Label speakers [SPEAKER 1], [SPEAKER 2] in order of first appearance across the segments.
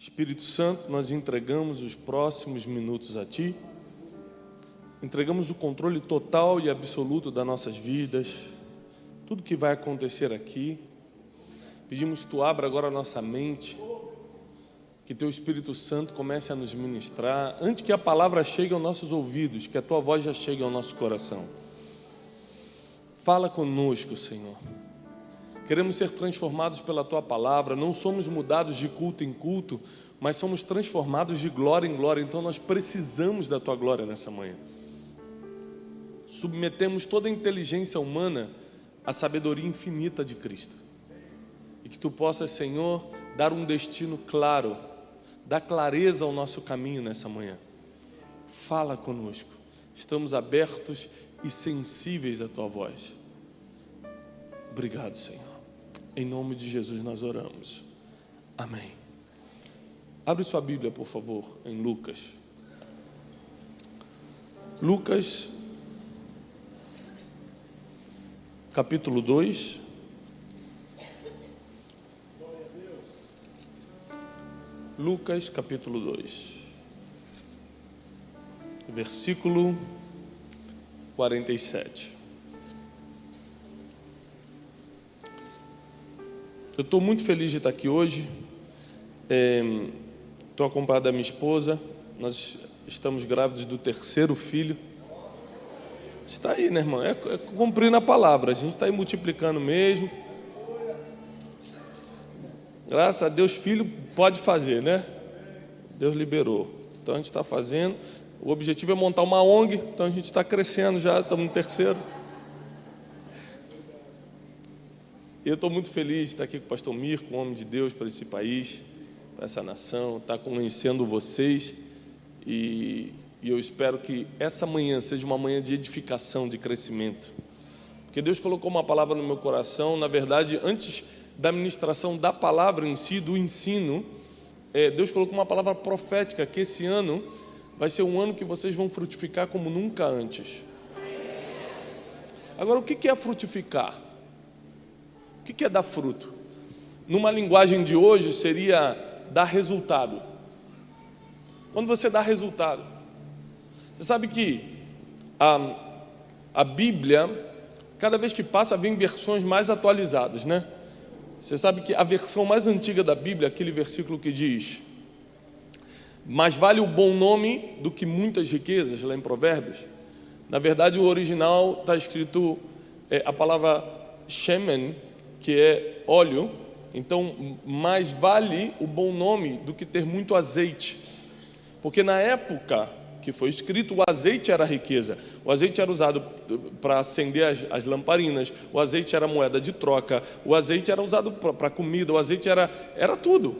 [SPEAKER 1] Espírito Santo, nós entregamos os próximos minutos a Ti, entregamos o controle total e absoluto das nossas vidas, tudo que vai acontecer aqui. Pedimos que Tu abra agora a nossa mente, que Teu Espírito Santo comece a nos ministrar, antes que a palavra chegue aos nossos ouvidos, que a Tua voz já chegue ao nosso coração. Fala conosco, Senhor. Queremos ser transformados pela Tua palavra, não somos mudados de culto em culto, mas somos transformados de glória em glória, então nós precisamos da Tua glória nessa manhã. Submetemos toda a inteligência humana à sabedoria infinita de Cristo. E que Tu possas, Senhor, dar um destino claro, dar clareza ao nosso caminho nessa manhã. Fala conosco, estamos abertos e sensíveis à Tua voz. Obrigado, Senhor. Em nome de Jesus nós oramos. Amém. Abre sua Bíblia, por favor, em Lucas. Lucas, capítulo 2. Lucas, capítulo 2. Versículo 47. Eu estou muito feliz de estar aqui hoje. Estou acompanhado da minha esposa. Nós estamos grávidos do 3º filho. Está aí, né, irmão? É cumprindo a palavra. A gente está aí multiplicando mesmo. Graças a Deus, filho pode fazer, né? Deus liberou. Então a gente está fazendo. O objetivo é montar uma ONG. Então a gente está crescendo já. Estamos no 3º. Eu estou muito feliz de estar aqui com o pastor Mirko, um homem de Deus para esse país, para essa nação, estar conhecendo vocês, e eu espero que essa manhã seja uma manhã de edificação, de crescimento, porque Deus colocou uma palavra no meu coração. Na verdade, antes da ministração da palavra em si, do ensino, Deus colocou uma palavra profética, que esse ano vai ser um ano que vocês vão frutificar como nunca antes. Agora, o que é frutificar? O que é dar fruto? Numa linguagem de hoje, seria dar resultado. Quando você dá resultado, você sabe que a Bíblia, cada vez que passa, vem versões mais atualizadas, né? Você sabe que a versão mais antiga da Bíblia, aquele versículo que diz: mais vale o bom nome do que muitas riquezas, lá em Provérbios. Na verdade, o original está escrito a palavra shemen, que é óleo. Então, mais vale o bom nome do que ter muito azeite, porque na época que foi escrito, o azeite era riqueza, o azeite era usado para acender as lamparinas, o azeite era moeda de troca, o azeite era usado para comida, o azeite era tudo.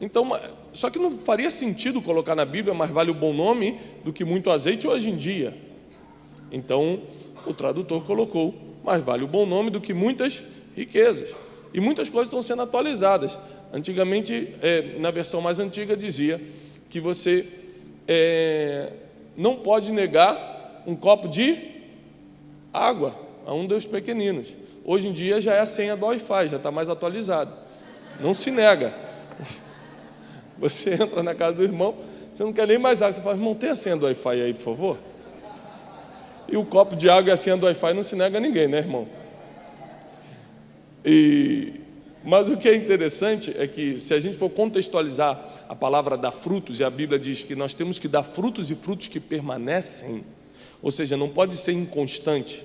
[SPEAKER 1] Então, só que não faria sentido colocar na Bíblia mais vale o bom nome do que muito azeite hoje em dia. Então, o tradutor colocou mais vale o bom nome do que muitas riquezas. E muitas coisas estão sendo atualizadas. Antigamente, na versão mais antiga, dizia que você não pode negar um copo de água a um dos pequeninos. Hoje em dia já é a senha do Wi-Fi, já está mais atualizado. Não se nega. Você entra na casa do irmão, você não quer nem mais água. Você fala: irmão, tem a senha do Wi-Fi aí, por favor? E o copo de água e a senha do Wi-Fi não se nega a ninguém, né, irmão? Mas o que é interessante é que, se a gente for contextualizar a palavra dar frutos, e a Bíblia diz que nós temos que dar frutos, e frutos que permanecem, ou seja, não pode ser inconstante,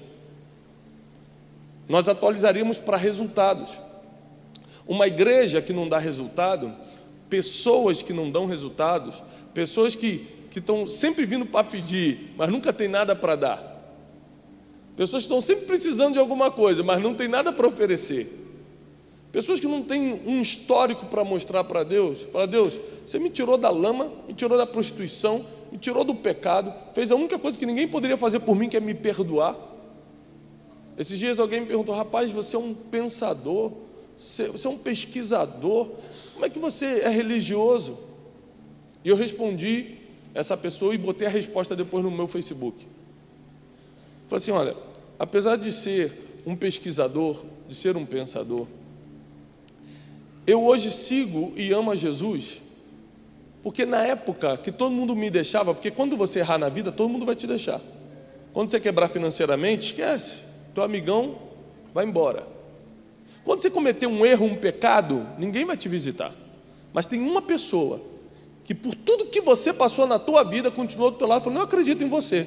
[SPEAKER 1] nós atualizaríamos para resultados. Uma igreja que não dá resultado, pessoas que não dão resultados, pessoas que estão sempre vindo para pedir, mas nunca tem nada para dar. Pessoas que estão sempre precisando de alguma coisa, mas não tem nada para oferecer. Pessoas que não têm um histórico para mostrar para Deus. Fala: Deus, você me tirou da lama, me tirou da prostituição, me tirou do pecado, fez a única coisa que ninguém poderia fazer por mim, que é me perdoar. Esses dias alguém me perguntou: rapaz, você é um pensador, você é um pesquisador, como é que você é religioso? E eu respondi essa pessoa e botei a resposta depois no meu Facebook. Falei assim: olha, apesar de ser um pesquisador, de ser um pensador, eu hoje sigo e amo a Jesus Porque na época que todo mundo me deixava, porque quando você errar na vida, todo mundo vai te deixar. Quando você quebrar financeiramente, esquece. Teu amigão vai embora. Quando você cometer um erro, um pecado, ninguém vai te visitar. Mas tem uma pessoa que por tudo que você passou na tua vida, continuou do teu lado, falou, não, eu acredito em você.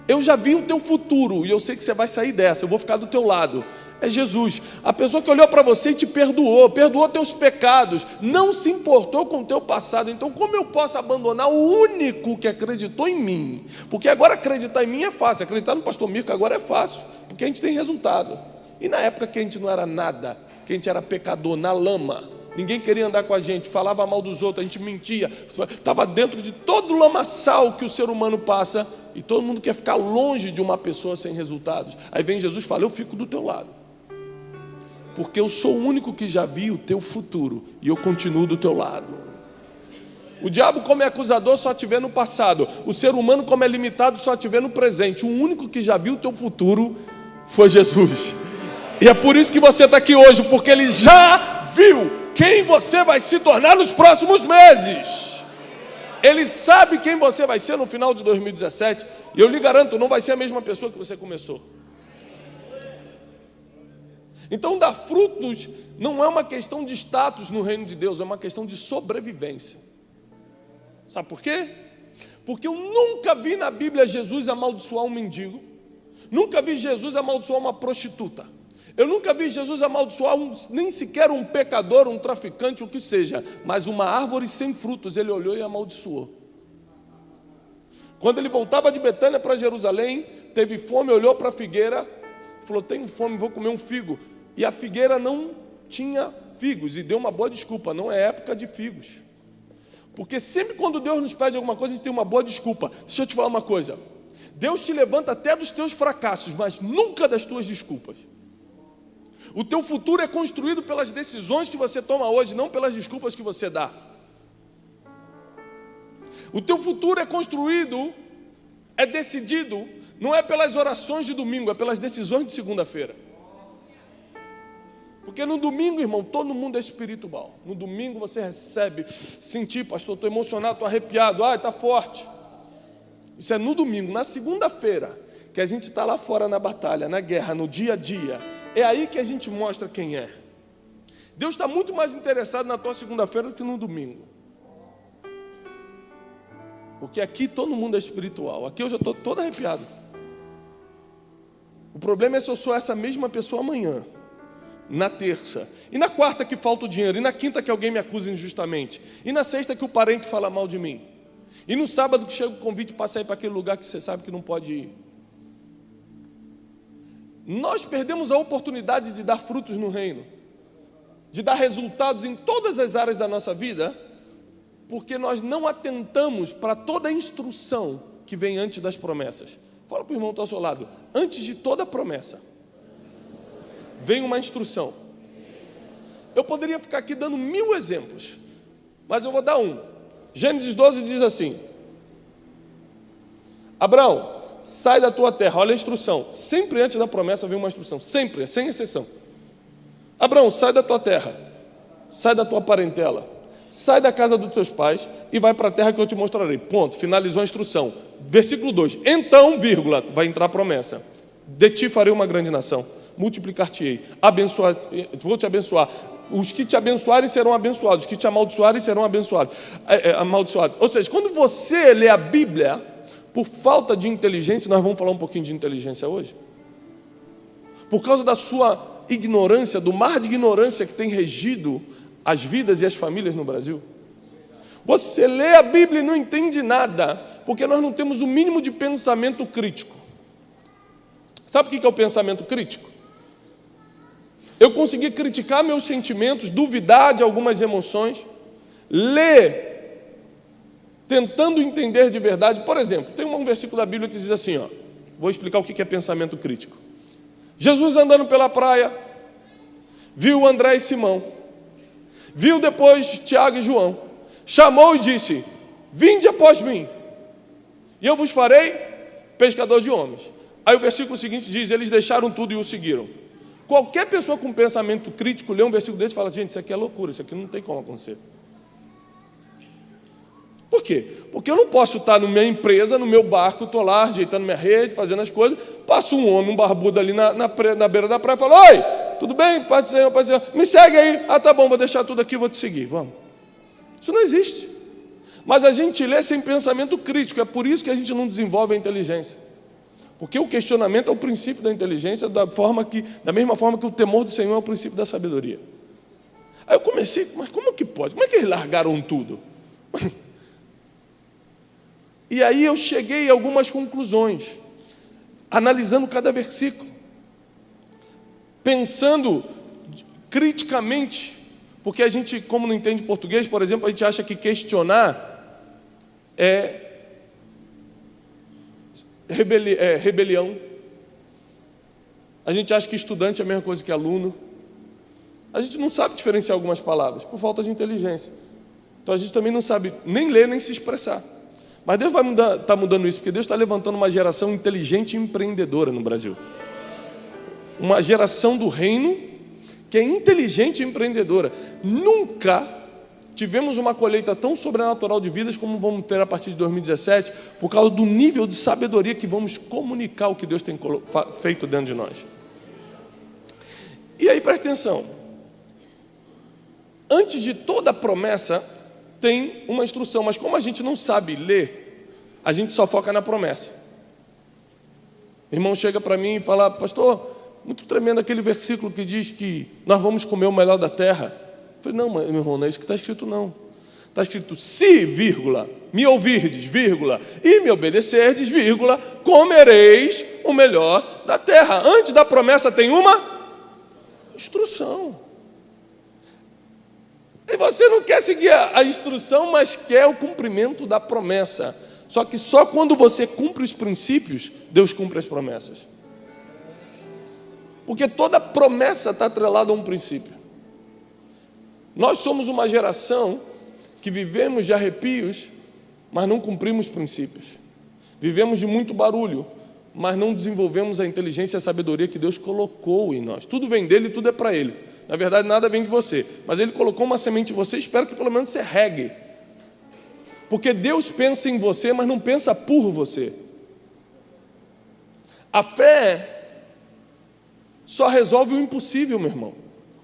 [SPEAKER 1] Eu já vi o teu futuro e eu sei que você vai sair dessa, eu vou ficar do teu lado. É Jesus, a pessoa que olhou para você e te perdoou teus pecados, não se importou com o teu passado. Então como eu posso abandonar o único que acreditou em mim? Porque agora acreditar em mim é fácil, acreditar no pastor Mirko agora é fácil, porque a gente tem resultado. E na época que a gente não era nada, que a gente era pecador, na lama, ninguém queria andar com a gente, falava mal dos outros, a gente mentia, estava dentro de todo o lamaçal que o ser humano passa, e todo mundo quer ficar longe de uma pessoa sem resultados. Aí vem Jesus e fala, eu fico do teu lado, porque eu sou o único que já vi o teu futuro, e eu continuo do teu lado. O diabo, como é acusador, só te vê no passado. O ser humano, como é limitado, só te vê no presente. O único que já viu o teu futuro foi Jesus. E é por isso que você está aqui hoje, porque ele já viu quem você vai se tornar nos próximos meses. Ele sabe quem você vai ser no final de 2017. E eu lhe garanto, não vai ser a mesma pessoa que você começou. Então, dar frutos não é uma questão de status no reino de Deus, é uma questão de sobrevivência. Sabe por quê? Porque eu nunca vi na Bíblia Jesus amaldiçoar um mendigo, nunca vi Jesus amaldiçoar uma prostituta, eu nunca vi Jesus amaldiçoar nem sequer um pecador, um traficante, o que seja, mas uma árvore sem frutos ele olhou e amaldiçoou. Quando ele voltava de Betânia para Jerusalém, teve fome, olhou para a figueira, falou, tenho fome, vou comer um figo. E a figueira não tinha figos, e deu uma boa desculpa, não é época de figos. Porque sempre quando Deus nos pede alguma coisa, a gente tem uma boa desculpa. Deixa eu te falar uma coisa, Deus te levanta até dos teus fracassos, mas nunca das tuas desculpas. O teu futuro é construído pelas decisões que você toma hoje, não pelas desculpas que você dá. O teu futuro é construído, é decidido, não é pelas orações de domingo, é pelas decisões de segunda-feira. Porque no domingo, irmão, todo mundo é espiritual. No domingo você recebe, sentir, pastor, estou emocionado, estou arrepiado, está forte. Isso é no domingo. Na segunda-feira, que a gente está lá fora na batalha, na guerra, no dia a dia, é aí que a gente mostra quem é. Deus está muito mais interessado na tua segunda-feira do que no domingo. Porque aqui todo mundo é espiritual. Aqui eu já estou todo arrepiado. O problema é se eu sou essa mesma pessoa amanhã, na terça, e na quarta que falta o dinheiro, e na quinta que alguém me acusa injustamente, e na sexta que o parente fala mal de mim, e no sábado que chega o convite para sair para aquele lugar que você sabe que não pode ir. Nós perdemos a oportunidade de dar frutos no reino, de dar resultados em todas as áreas da nossa vida, porque nós não atentamos para toda a instrução que vem antes das promessas. Fala para o irmão que está ao seu lado, antes de toda promessa, vem uma instrução. Eu poderia ficar aqui dando 1000 exemplos, mas eu vou dar um. Gênesis 12 diz assim, Abraão, sai da tua terra, olha a instrução, sempre antes da promessa vem uma instrução, sempre, sem exceção. Abraão, sai da tua terra, sai da tua parentela, sai da casa dos teus pais e vai para a terra que eu te mostrarei. Ponto, finalizou a instrução. Versículo 2, então, vírgula, vai entrar a promessa, de ti farei uma grande nação, multiplicar-te-ei, vou te abençoar, os que te abençoarem serão abençoados, os que te amaldiçoarem serão abençoados. Ou seja, quando você lê a Bíblia, por falta de inteligência, nós vamos falar um pouquinho de inteligência hoje, por causa da sua ignorância, do mar de ignorância que tem regido as vidas e as famílias no Brasil, você lê a Bíblia e não entende nada, porque nós não temos o mínimo de pensamento crítico. Sabe o que é o pensamento crítico? Eu consegui criticar meus sentimentos, duvidar de algumas emoções, ler tentando entender de verdade. Por exemplo, tem um versículo da Bíblia que diz assim, vou explicar o que é pensamento crítico. Jesus andando pela praia, viu André e Simão, viu depois Tiago e João, chamou e disse, vinde após mim, e eu vos farei pescador de homens. Aí o versículo seguinte diz, eles deixaram tudo e o seguiram. Qualquer pessoa com pensamento crítico lê um versículo desse e fala, gente, isso aqui é loucura, isso aqui não tem como acontecer. Por quê? Porque eu não posso estar na minha empresa, no meu barco, estou lá ajeitando minha rede, fazendo as coisas, passa um homem, um barbudo ali na beira da praia e fala: oi, tudo bem? Pai do Senhor, me segue aí. Ah, tá bom, vou deixar tudo aqui, vou te seguir, vamos. Isso não existe. Mas a gente lê sem pensamento crítico, é por isso que a gente não desenvolve a inteligência. Porque o questionamento é o princípio da inteligência, da mesma forma que o temor do Senhor é o princípio da sabedoria. Aí eu comecei, mas como que pode? Como é que eles largaram tudo? E aí eu cheguei a algumas conclusões, analisando cada versículo, pensando criticamente, porque a gente, como não entende português, por exemplo, a gente acha que questionar é rebelião. A gente acha que estudante é a mesma coisa que aluno. A gente não sabe diferenciar algumas palavras, por falta de inteligência. Então a gente também não sabe nem ler, nem se expressar. Mas Deus vai estar mudando isso, porque Deus está levantando uma geração inteligente e empreendedora no Brasil. Uma geração do reino que é inteligente e empreendedora. Nunca tivemos uma colheita tão sobrenatural de vidas como vamos ter a partir de 2017, por causa do nível de sabedoria que vamos comunicar o que Deus tem feito dentro de nós. E aí, presta atenção. Antes de toda promessa, tem uma instrução, mas como a gente não sabe ler, a gente só foca na promessa. O irmão chega para mim e fala: pastor, muito tremendo aquele versículo que diz que nós vamos comer o melhor da terra. Eu falei: não, meu irmão, não é isso que está escrito, não. Está escrito: se, vírgula, me ouvirdes, vírgula, e me obedecerdes, vírgula, comereis o melhor da terra. Antes da promessa tem uma instrução. E você não quer seguir a instrução, mas quer o cumprimento da promessa. Só que só quando você cumpre os princípios, Deus cumpre as promessas. Porque toda promessa está atrelada a um princípio. Nós somos uma geração que vivemos de arrepios, mas não cumprimos princípios. Vivemos de muito barulho, mas não desenvolvemos a inteligência e a sabedoria que Deus colocou em nós. Tudo vem dele e tudo é para ele. Na verdade, nada vem de você, mas ele colocou uma semente em você, espero que pelo menos você regue. Porque Deus pensa em você, mas não pensa por você. A fé só resolve o impossível, meu irmão.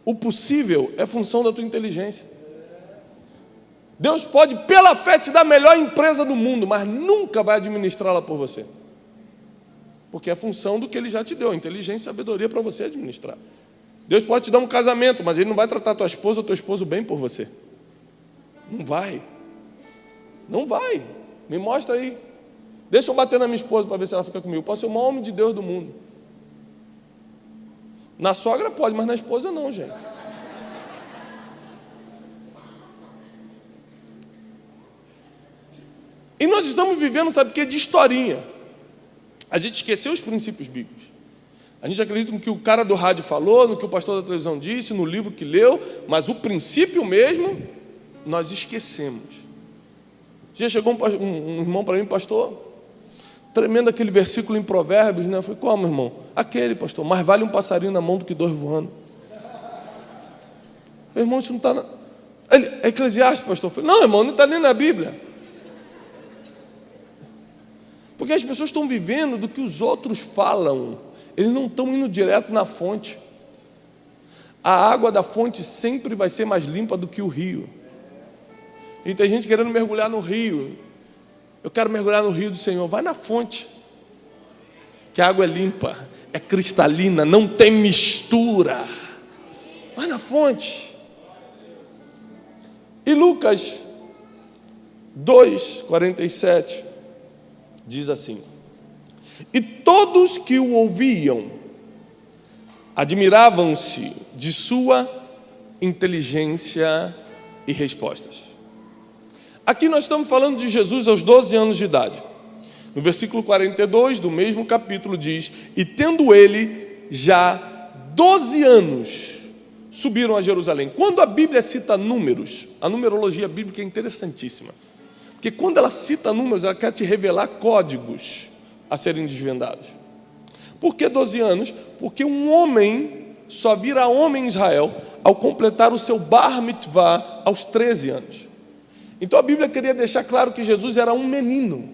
[SPEAKER 1] O possível é função da tua inteligência. Deus pode, pela fé, te dar a melhor empresa do mundo, mas nunca vai administrá-la por você. Porque é função do que Ele já te deu, inteligência e sabedoria para você administrar. Deus pode te dar um casamento, mas Ele não vai tratar tua esposa ou teu esposo bem por você. Não vai. Não vai. Me mostra aí. Deixa eu bater na minha esposa para ver se ela fica comigo. Eu posso ser o maior homem de Deus do mundo. Na sogra pode, mas na esposa não, gente. E nós estamos vivendo, sabe o que? De historinha. A gente esqueceu os princípios bíblicos. A gente acredita no que o cara do rádio falou, no que o pastor da televisão disse, no livro que leu, mas o princípio mesmo, nós esquecemos. Um dia chegou um irmão para mim: pastor, tremendo aquele versículo em Provérbios, né? Eu falei: como, irmão? Aquele, pastor: mais vale um passarinho na mão do que dois voando. Irmão, isso não está é Eclesiastes, pastor. Eu falei: não, irmão, não está nem na Bíblia. Porque as pessoas estão vivendo do que os outros falam. Eles não estão indo direto na fonte. A água da fonte sempre vai ser mais limpa do que o rio. E tem gente querendo mergulhar no rio. Eu quero mergulhar no rio do Senhor. Vai na fonte, que a água é limpa, é cristalina, não tem mistura. Vai na fonte. E Lucas 2:47 diz assim: e todos que o ouviam admiravam-se de sua inteligência e respostas. Aqui nós estamos falando de Jesus aos 12 anos de idade. No versículo 42 do mesmo capítulo diz: e tendo ele já 12 anos, subiram a Jerusalém. Quando a Bíblia cita números, a numerologia bíblica é interessantíssima. Porque quando ela cita números, ela quer te revelar códigos a serem desvendados. Por que 12 anos? Porque um homem só vira homem em Israel ao completar o seu bar mitzvah aos 13 anos. Então a Bíblia queria deixar claro que Jesus era um menino,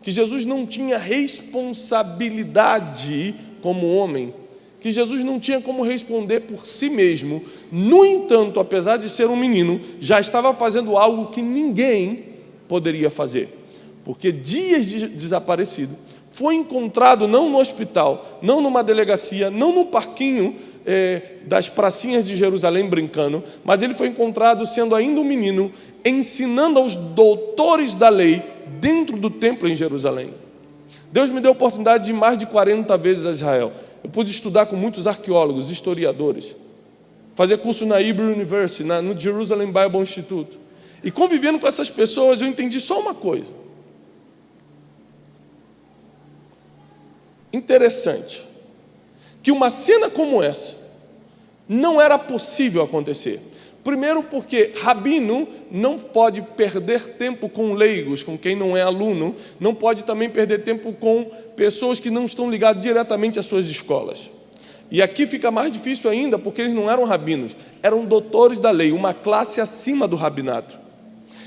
[SPEAKER 1] que Jesus não tinha responsabilidade como homem, que Jesus não tinha como responder por si mesmo. No entanto, apesar de ser um menino, já estava fazendo algo que ninguém poderia fazer, porque dias de desaparecido, foi encontrado não no hospital, não numa delegacia, não no parquinho das pracinhas de Jerusalém brincando, mas ele foi encontrado sendo ainda um menino, ensinando aos doutores da lei dentro do templo em Jerusalém. Deus me deu a oportunidade de ir mais de 40 vezes a Israel. Eu pude estudar com muitos arqueólogos, historiadores, fazer curso na Hebrew University, no Jerusalem Bible Institute. E convivendo com essas pessoas, eu entendi só uma coisa. Interessante, que uma cena como essa não era possível acontecer. Primeiro porque rabino não pode perder tempo com leigos, com quem não é aluno, não pode também perder tempo com pessoas que não estão ligadas diretamente às suas escolas. E aqui fica mais difícil ainda, porque eles não eram rabinos, eram doutores da lei, uma classe acima do rabinato.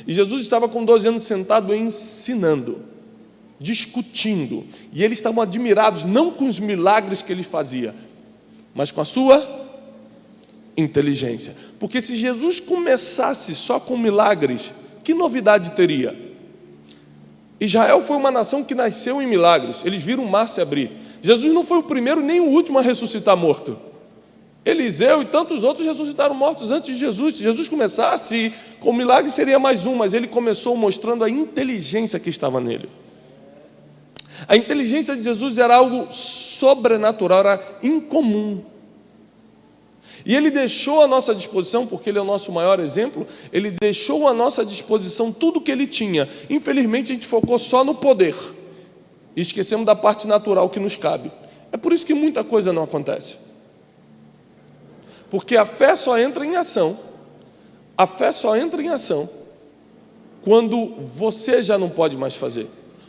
[SPEAKER 1] E Jesus estava com 12 anos sentado ensinando, discutindo, e eles estavam admirados não com os milagres que ele fazia, mas com a sua inteligência. Porque se Jesus começasse só com milagres, que novidade teria? Israel foi uma nação que nasceu em milagres, eles viram o mar se abrir. Jesus não foi o primeiro nem o último a ressuscitar morto. Eliseu e tantos outros ressuscitaram mortos antes de Jesus. Se Jesus começasse com milagres, seria mais um, mas ele começou mostrando a inteligência que estava nele. A inteligência de Jesus era algo sobrenatural, era incomum. E ele deixou à nossa disposição, porque ele é o nosso maior exemplo, ele deixou à nossa disposição tudo o que ele tinha. Infelizmente, a gente focou só no poder e esquecemos da parte natural que nos cabe. É por isso que muita coisa não acontece. Porque a fé só entra em ação. A fé só entra em ação quando você já não pode mais fazer.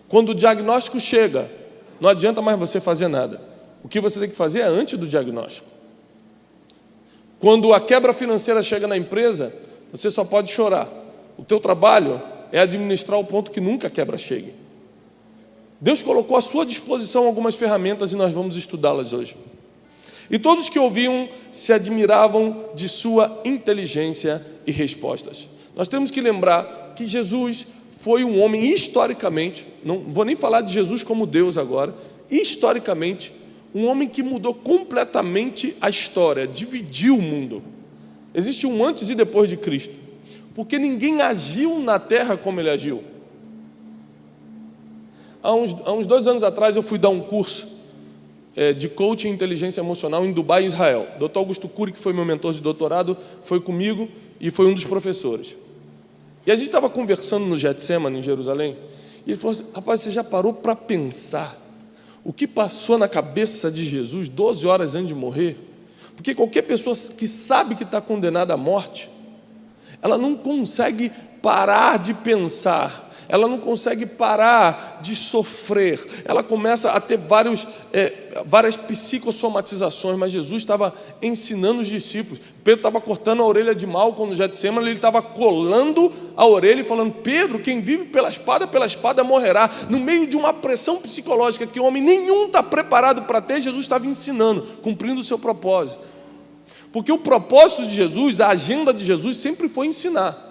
[SPEAKER 1] Quando o diagnóstico chega, não adianta mais você fazer nada. O que você tem que fazer é antes do diagnóstico. Quando a quebra financeira chega na empresa, você só pode chorar. O teu trabalho é administrar o ponto que nunca a quebra chegue. Deus colocou à sua disposição algumas ferramentas e nós vamos estudá-las hoje. E todos que ouviam se admiravam de sua inteligência e respostas. Nós temos que lembrar que Jesus foi um homem, historicamente, não vou nem falar de Jesus como Deus agora, historicamente, um homem que mudou completamente a história, dividiu o mundo. Existe um antes e depois de Cristo, porque ninguém agiu na terra como ele agiu. Há uns 2 anos atrás eu fui dar um curso de coaching e inteligência emocional em Dubai, Israel. Dr. Augusto Cury, que foi meu mentor de doutorado, foi comigo e foi um dos professores. E a gente estava conversando no Getsemane, em Jerusalém, e ele falou assim: rapaz, você já parou para pensar o que passou na cabeça de Jesus 12 horas antes de morrer? Porque qualquer pessoa que sabe que está condenada à morte, ela não consegue parar de pensar, ela não consegue parar de sofrer, ela começa a ter várias psicossomatizações. Mas Jesus estava ensinando os discípulos. Pedro estava cortando a orelha de Malco no Getsemane, ele estava colando a orelha e falando: Pedro, quem vive pela espada morrerá. No meio de uma pressão psicológica que homem nenhum está preparado para ter, Jesus estava ensinando, cumprindo o seu propósito. Porque o propósito de Jesus, a agenda de Jesus sempre foi ensinar.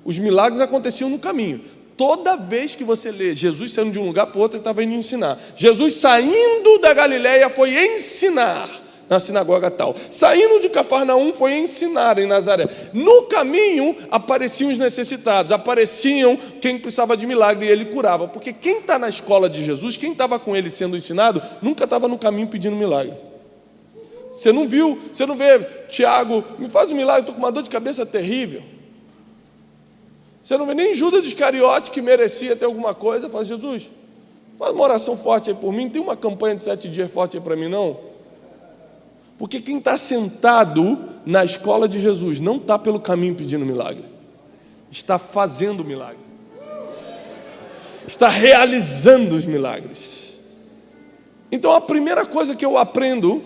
[SPEAKER 1] Os milagres aconteciam no caminho. Toda vez que você lê Jesus saindo de um lugar para o outro, ele estava indo ensinar. Jesus saindo da Galileia foi ensinar na sinagoga tal. Saindo de Cafarnaum foi ensinar em Nazaré. No caminho apareciam os necessitados, apareciam quem precisava de milagre e ele curava. Porque quem está na escola de Jesus, quem estava com ele sendo ensinado, nunca estava no caminho pedindo milagre. Você não vê Tiago: me faz um milagre, estou com uma dor de cabeça terrível. Você não vê nem Judas Iscariote, que merecia ter alguma coisa, fala: Jesus, faz uma oração forte aí por mim, tem uma campanha de 7 dias forte aí para mim, não? Porque quem está sentado na escola de Jesus não está pelo caminho pedindo milagre, está fazendo milagre, está realizando os milagres. Então a primeira coisa que eu aprendo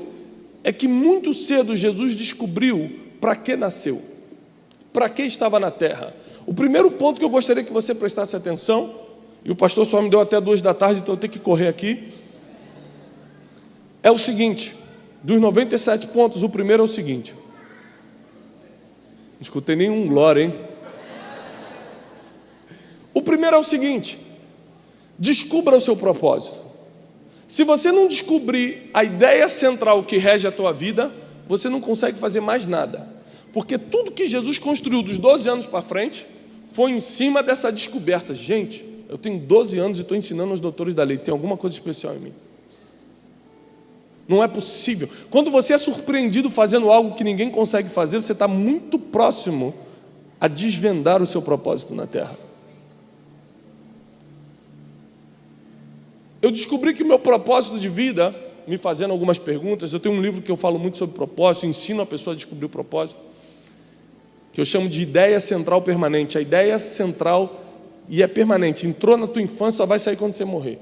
[SPEAKER 1] é que muito cedo Jesus descobriu para que nasceu, para que estava na terra. O primeiro ponto que eu gostaria que você prestasse atenção, e o pastor só me deu até 2 da tarde, então eu tenho que correr aqui, é o seguinte: dos 97 pontos, o primeiro é o seguinte. Não escutei nenhum glória, hein? O primeiro é o seguinte: descubra o seu propósito. Se você não descobrir a ideia central que rege a tua vida, você não consegue fazer mais nada. Porque tudo que Jesus construiu dos 12 anos para frente foi em cima dessa descoberta. Gente, eu tenho 12 anos e estou ensinando aos doutores da lei. Tem alguma coisa especial em mim? Não é possível. Quando você é surpreendido fazendo algo que ninguém consegue fazer, você está muito próximo a desvendar o seu propósito na terra. Eu descobri que o meu propósito de vida, me fazendo algumas perguntas, eu tenho um livro que eu falo muito sobre propósito, ensino a pessoa a descobrir o propósito, que eu chamo de ideia central permanente. A ideia central e é permanente. Entrou na tua infância, só vai sair quando você morrer.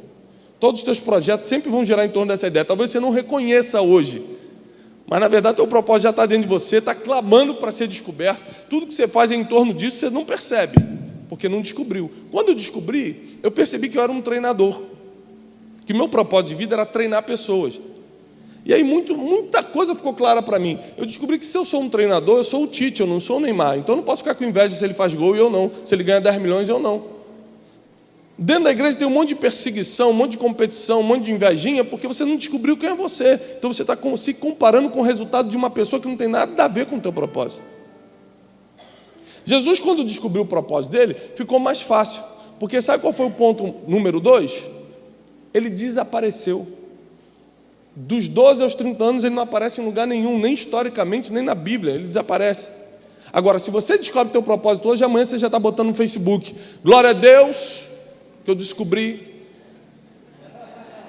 [SPEAKER 1] Todos os teus projetos sempre vão girar em torno dessa ideia. Talvez você não reconheça hoje, mas na verdade teu propósito já está dentro de você, está clamando para ser descoberto. Tudo que você faz é em torno disso, você não percebe, porque não descobriu. Quando eu descobri, eu percebi que eu era um treinador, que meu propósito de vida era treinar pessoas. E aí muita coisa ficou clara para mim. Eu descobri que se eu sou um treinador, eu sou o Tite, eu não sou o Neymar. Então eu não posso ficar com inveja se ele faz gol e eu não, se ele ganha 10 milhões e eu não. Dentro da igreja tem um monte de perseguição, um monte de competição, um monte de invejinha, porque você não descobriu quem é você. Então você está se comparando com o resultado de uma pessoa que não tem nada a ver com o teu propósito. Jesus, quando descobriu o propósito dele, ficou mais fácil. Porque sabe qual foi o ponto número 2? Ele desapareceu. Dos 12 aos 30 anos ele não aparece em lugar nenhum, nem historicamente, nem na Bíblia, ele desaparece. Agora, se você descobre o teu propósito hoje, amanhã você já está botando no Facebook: glória a Deus, que eu descobri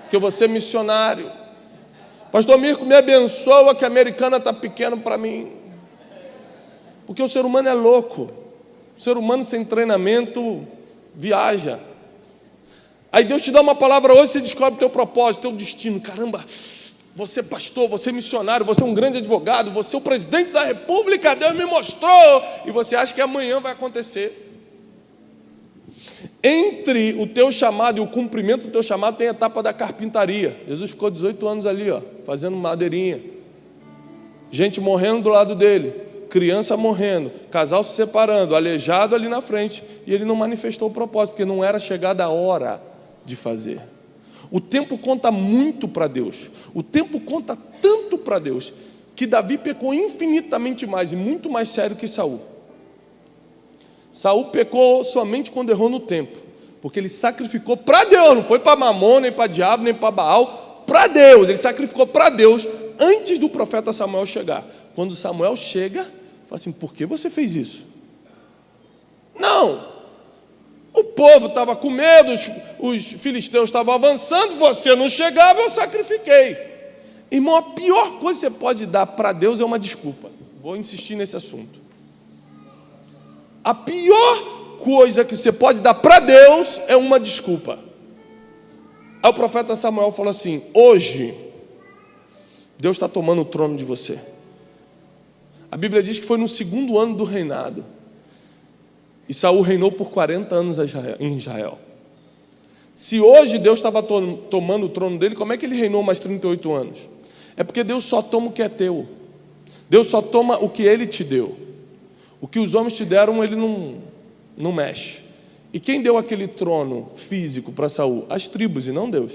[SPEAKER 1] que eu vou ser missionário. Pastor Mirko, me abençoa que a Americana está pequena para mim. Porque o ser humano é louco. O ser humano sem treinamento viaja. Aí Deus te dá uma palavra hoje, você descobre o teu propósito, teu destino. Caramba, você é pastor, você é missionário, você é um grande advogado, você é o presidente da república, Deus me mostrou. E você acha que amanhã vai acontecer. Entre o teu chamado e o cumprimento do teu chamado tem a etapa da carpintaria. Jesus ficou 18 anos ali, fazendo madeirinha. Gente morrendo do lado dele, criança morrendo, casal se separando, aleijado ali na frente. E ele não manifestou o propósito, porque não era chegada a hora de fazer. O tempo conta muito para Deus. O tempo conta tanto para Deus que Davi pecou infinitamente mais e muito mais sério que Saul. Saul pecou somente quando errou no tempo, porque ele sacrificou para Deus, não foi para Mamon, nem para diabo, nem para Baal, para Deus. Ele sacrificou para Deus antes do profeta Samuel chegar. Quando Samuel chega, fala assim: por que você fez isso? Não, o povo estava com medo, os filisteus estavam avançando, você não chegava, eu sacrifiquei. Irmão, a pior coisa que você pode dar para Deus é uma desculpa. Vou insistir nesse assunto. A pior coisa que você pode dar para Deus é uma desculpa. Aí o profeta Samuel falou assim: hoje Deus está tomando o trono de você. A Bíblia diz que foi no 2º ano do reinado. E Saul reinou por 40 anos em Israel. Se hoje Deus estava tomando o trono dele, como é que ele reinou mais 38 anos? É porque Deus só toma o que é teu. Deus só toma o que Ele te deu. O que os homens te deram, Ele não mexe. E quem deu aquele trono físico para Saul? As tribos, e não Deus.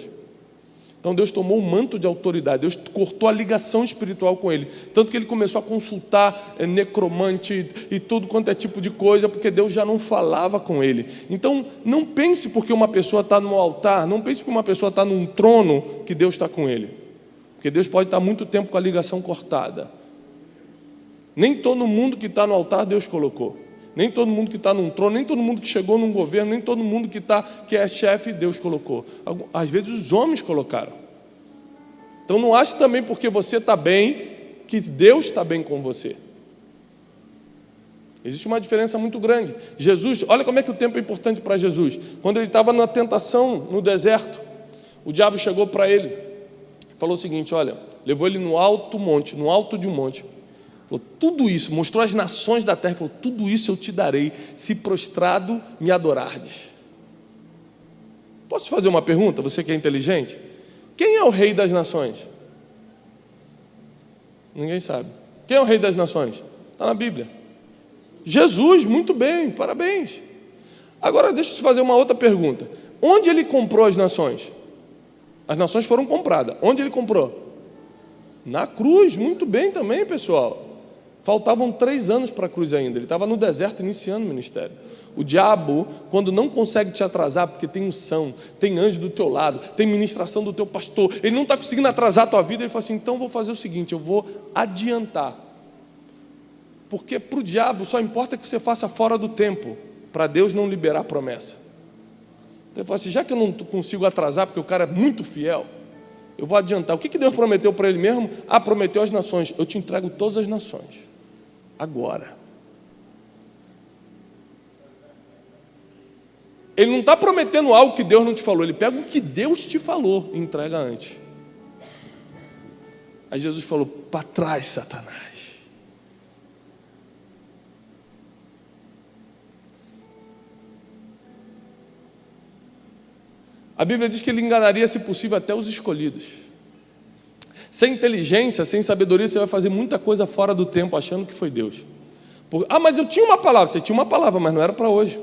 [SPEAKER 1] Então Deus tomou um manto de autoridade, Deus cortou a ligação espiritual com ele, tanto que ele começou a consultar necromante e tudo quanto é tipo de coisa, porque Deus já não falava com ele. Então não pense porque uma pessoa está no altar, não pense porque uma pessoa está num trono que Deus está com ele, porque Deus pode estar muito tempo com a ligação cortada. Nem todo mundo que está no altar Deus colocou, nem todo mundo que está num trono, nem todo mundo que chegou num governo, nem todo mundo que é chefe, Deus colocou. Às vezes os homens colocaram. Então não ache também porque você está bem, que Deus está bem com você. Existe uma diferença muito grande. Jesus, olha como é que o tempo é importante para Jesus. Quando ele estava na tentação, no deserto, o diabo chegou para ele, falou o seguinte: olha, levou ele no alto monte, no alto de um monte. Falou, tudo isso, mostrou as nações da terra, falou, tudo isso eu te darei, se prostrado me adorardes. Posso te fazer uma pergunta, você que é inteligente? Quem é o rei das nações? Ninguém sabe. Quem é o rei das nações? Está na Bíblia. Jesus, muito bem, parabéns. Agora deixa eu te fazer uma outra pergunta. Onde ele comprou as nações? As nações foram compradas. Onde ele comprou? Na cruz, muito bem também, pessoal. Faltavam 3 anos para a cruz ainda. Ele estava no deserto iniciando o ministério. O diabo, quando não consegue te atrasar, porque tem unção, tem anjo do teu lado, tem ministração do teu pastor, ele não está conseguindo atrasar a tua vida, ele fala assim, então vou fazer o seguinte, eu vou adiantar. Porque para o diabo só importa que você faça fora do tempo, para Deus não liberar a promessa. Então ele fala assim, já que eu não consigo atrasar, porque o cara é muito fiel, eu vou adiantar. O que Deus prometeu para ele mesmo? Prometeu às nações, eu te entrego todas as nações. Agora. Ele não está prometendo algo que Deus não te falou, ele pega o que Deus te falou e entrega antes. Aí Jesus falou, para trás, Satanás. A Bíblia diz que ele enganaria, se possível, até os escolhidos. Sem inteligência, sem sabedoria, você vai fazer muita coisa fora do tempo, achando que foi Deus. Mas eu tinha uma palavra. Você tinha uma palavra, mas não era para hoje.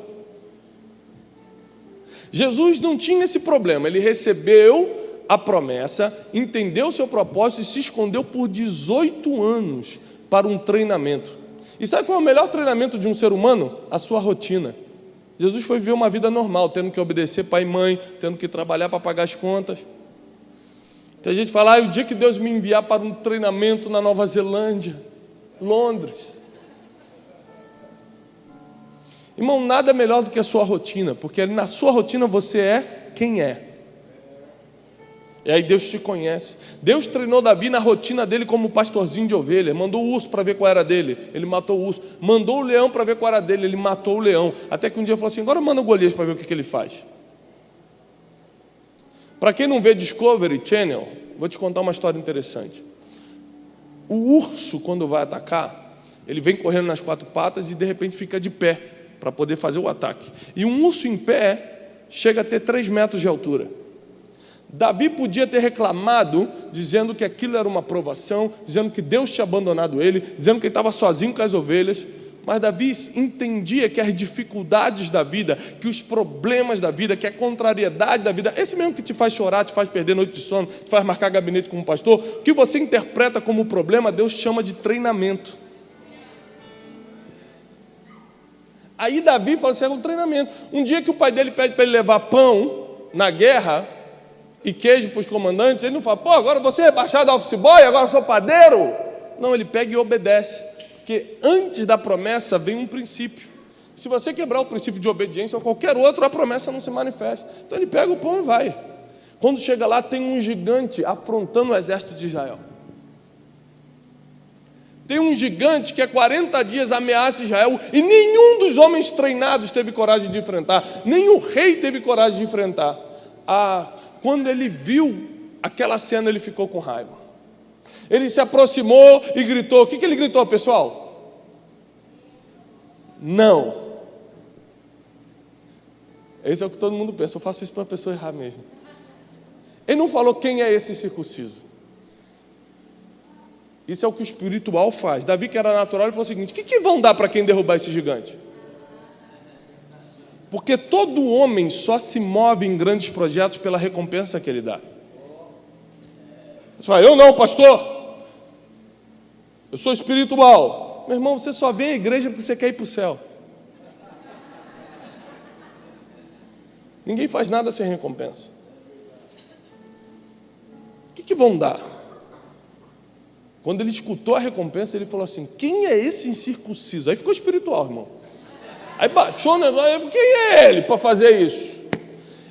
[SPEAKER 1] Jesus não tinha esse problema. Ele recebeu a promessa, entendeu o seu propósito e se escondeu por 18 anos para um treinamento. E sabe qual é o melhor treinamento de um ser humano? A sua rotina. Jesus foi viver uma vida normal, tendo que obedecer pai e mãe, tendo que trabalhar para pagar as contas. Tem gente que fala, o dia que Deus me enviar para um treinamento na Nova Zelândia, Londres. Irmão, nada é melhor do que a sua rotina, porque na sua rotina você é quem é. E aí Deus te conhece. Deus treinou Davi na rotina dele como pastorzinho de ovelha. Mandou o urso para ver qual era dele, ele matou o urso. Mandou o leão para ver qual era dele, ele matou o leão. Até que um dia ele falou assim, agora manda o Golias para ver o que ele faz. Para quem não vê Discovery Channel, vou te contar uma história interessante. O urso, quando vai atacar, ele vem correndo nas 4 patas e de repente fica de pé para poder fazer o ataque. E um urso em pé chega a ter 3 metros de altura. Davi podia ter reclamado, dizendo que aquilo era uma provação, dizendo que Deus tinha abandonado ele, dizendo que ele estava sozinho com as ovelhas. Mas Davi entendia que as dificuldades da vida, que os problemas da vida, que a contrariedade da vida, esse mesmo que te faz chorar, te faz perder noite de sono, te faz marcar gabinete como pastor, que você interpreta como problema, Deus chama de treinamento. Aí Davi fala assim, é um treinamento. Um dia que o pai dele pede para ele levar pão na guerra e queijo para os comandantes, ele não fala, agora você é baixado office boy, agora eu sou padeiro. Não, ele pega e obedece. Porque antes da promessa vem um princípio. Se você quebrar o princípio de obediência ou qualquer outro, a promessa não se manifesta. Então ele pega o pão e vai. Quando chega lá, tem um gigante afrontando o exército de Israel. Tem um gigante que há 40 dias ameaça Israel e nenhum dos homens treinados teve coragem de enfrentar. Nem o rei teve coragem de enfrentar. Quando ele viu aquela cena, ele ficou com raiva. Ele se aproximou e gritou. O que ele gritou, pessoal? Não. Esse é o que todo mundo pensa. Eu faço isso para a pessoa errar mesmo. Ele não falou quem é esse incircunciso. Isso é o que o espiritual faz. Davi, que era natural, ele falou o seguinte, o que vão dar para quem derrubar esse gigante? Porque todo homem só se move em grandes projetos pela recompensa que ele dá. Você fala, eu não, pastor. Eu sou espiritual. Meu irmão, você só vem à igreja porque você quer ir para o céu. Ninguém faz nada sem recompensa. O que vão dar? Quando ele escutou a recompensa, ele falou assim, quem é esse incircunciso? Aí ficou espiritual, irmão. Aí baixou, né? Quem é ele para fazer isso?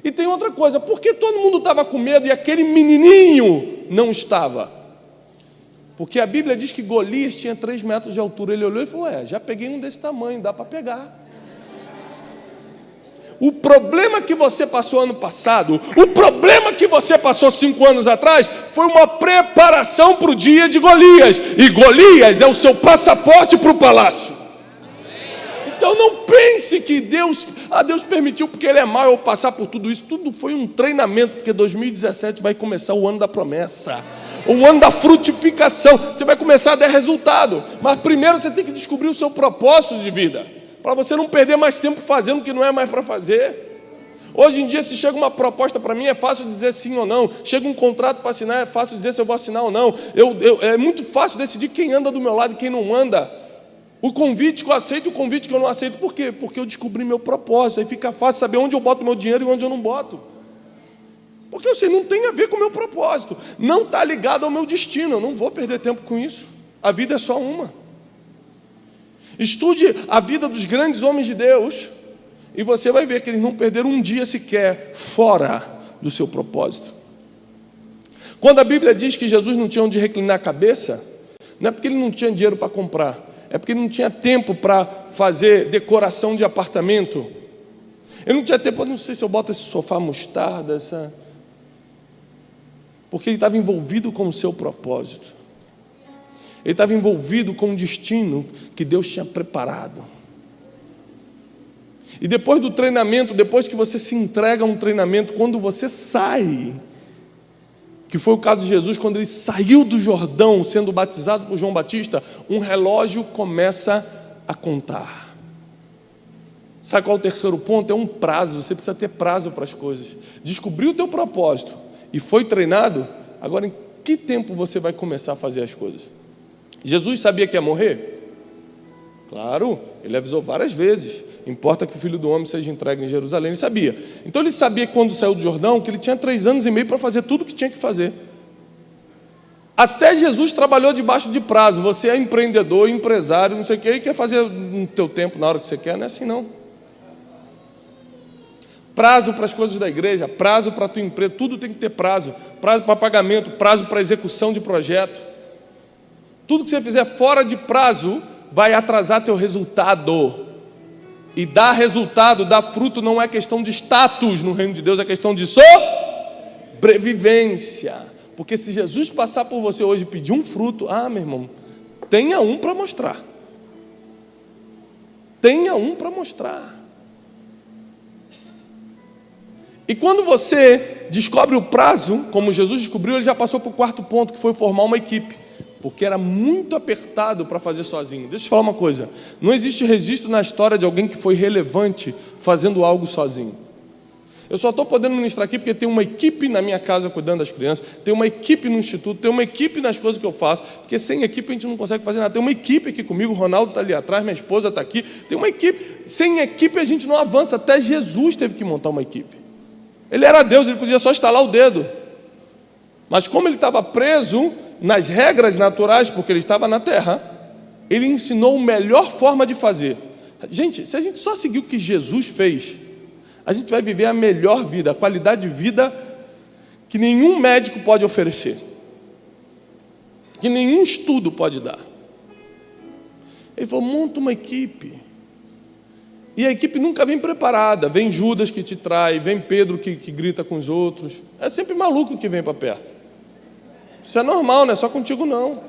[SPEAKER 1] E tem outra coisa, por que todo mundo estava com medo e aquele menininho não estava? Porque a Bíblia diz que Golias tinha 3 metros de altura. Ele olhou e falou, já peguei um desse tamanho, dá para pegar. O problema que você passou ano passado, o problema que você passou 5 anos atrás, foi uma preparação para o dia de Golias. E Golias é o seu passaporte para o palácio. Então não pense que Deus permitiu porque Ele é mau eu passar por tudo isso. Tudo foi um treinamento, porque 2017 vai começar o ano da promessa, o ano da frutificação. Você vai começar a dar resultado, mas primeiro você tem que descobrir o seu propósito de vida, para você não perder mais tempo fazendo o que não é mais para fazer. Hoje em dia, se chega uma proposta para mim, é fácil dizer sim ou não. Chega um contrato para assinar, é fácil dizer se eu vou assinar ou não. É muito fácil decidir quem anda do meu lado e quem não anda. O convite que eu aceito e o convite que eu não aceito. Por quê? Porque eu descobri meu propósito. Aí fica fácil saber onde eu boto meu dinheiro e onde eu não boto. Porque eu sei, não tem a ver com o meu propósito. Não está ligado ao meu destino. Eu não vou perder tempo com isso. A vida é só uma. Estude a vida dos grandes homens de Deus e você vai ver que eles não perderam um dia sequer fora do seu propósito. Quando a Bíblia diz que Jesus não tinha onde reclinar a cabeça, não é porque ele não tinha dinheiro para comprar, é porque ele não tinha tempo para fazer decoração de apartamento. Ele não tinha tempo, não sei se eu boto esse sofá mostarda, porque ele estava envolvido com o seu propósito. Ele estava envolvido com um destino que Deus tinha preparado. E depois do treinamento, depois que você se entrega a um treinamento, quando você sai, que foi o caso de Jesus, quando ele saiu do Jordão, sendo batizado por João Batista, um relógio começa a contar. Sabe qual é o terceiro ponto? É um prazo, você precisa ter prazo para as coisas. Descobriu o teu propósito e foi treinado, agora em que tempo você vai começar a fazer as coisas? Jesus sabia que ia morrer? Claro, ele avisou várias vezes. Importa que o Filho do Homem seja entregue em Jerusalém. Ele sabia. Então ele sabia que quando saiu do Jordão, que ele tinha 3 anos e meio para fazer tudo o que tinha que fazer. Até Jesus trabalhou debaixo de prazo. Você é empreendedor, empresário, não sei o que, e quer fazer no teu tempo, na hora que você quer, não é assim não. Prazo para as coisas da igreja, prazo para a tua empresa, tudo tem que ter prazo. Prazo para pagamento, prazo para execução de projeto. Tudo que você fizer fora de prazo vai atrasar teu resultado. E dar resultado, dar fruto não é questão de status no reino de Deus, é questão de sobrevivência. Porque se Jesus passar por você hoje e pedir um fruto, meu irmão, tenha um para mostrar. Tenha um para mostrar. E quando você descobre o prazo, como Jesus descobriu, ele já passou para o 4º ponto, que foi formar uma equipe. Porque era muito apertado para fazer sozinho. Deixa eu te falar uma coisa. Não existe registro na história de alguém que foi relevante fazendo algo sozinho. Eu só estou podendo ministrar aqui porque tem uma equipe na minha casa cuidando das crianças, tem uma equipe no instituto, tem uma equipe nas coisas que eu faço, porque sem equipe a gente não consegue fazer nada. Tem uma equipe aqui comigo, o Ronaldo está ali atrás, minha esposa está aqui. Tem uma equipe. Sem equipe a gente não avança. Até Jesus teve que montar uma equipe. Ele era Deus, ele podia só estalar o dedo. Mas como ele estava preso nas regras naturais, porque ele estava na terra, ele ensinou a melhor forma de fazer. Gente, se a gente só seguir o que Jesus fez, a gente vai viver a melhor vida, a qualidade de vida que nenhum médico pode oferecer, que nenhum estudo pode dar. Ele falou, monta uma equipe. E a equipe nunca vem preparada. Vem Judas que te trai, vem Pedro que grita com os outros. É sempre maluco que vem para perto. Isso é normal, não é só contigo não.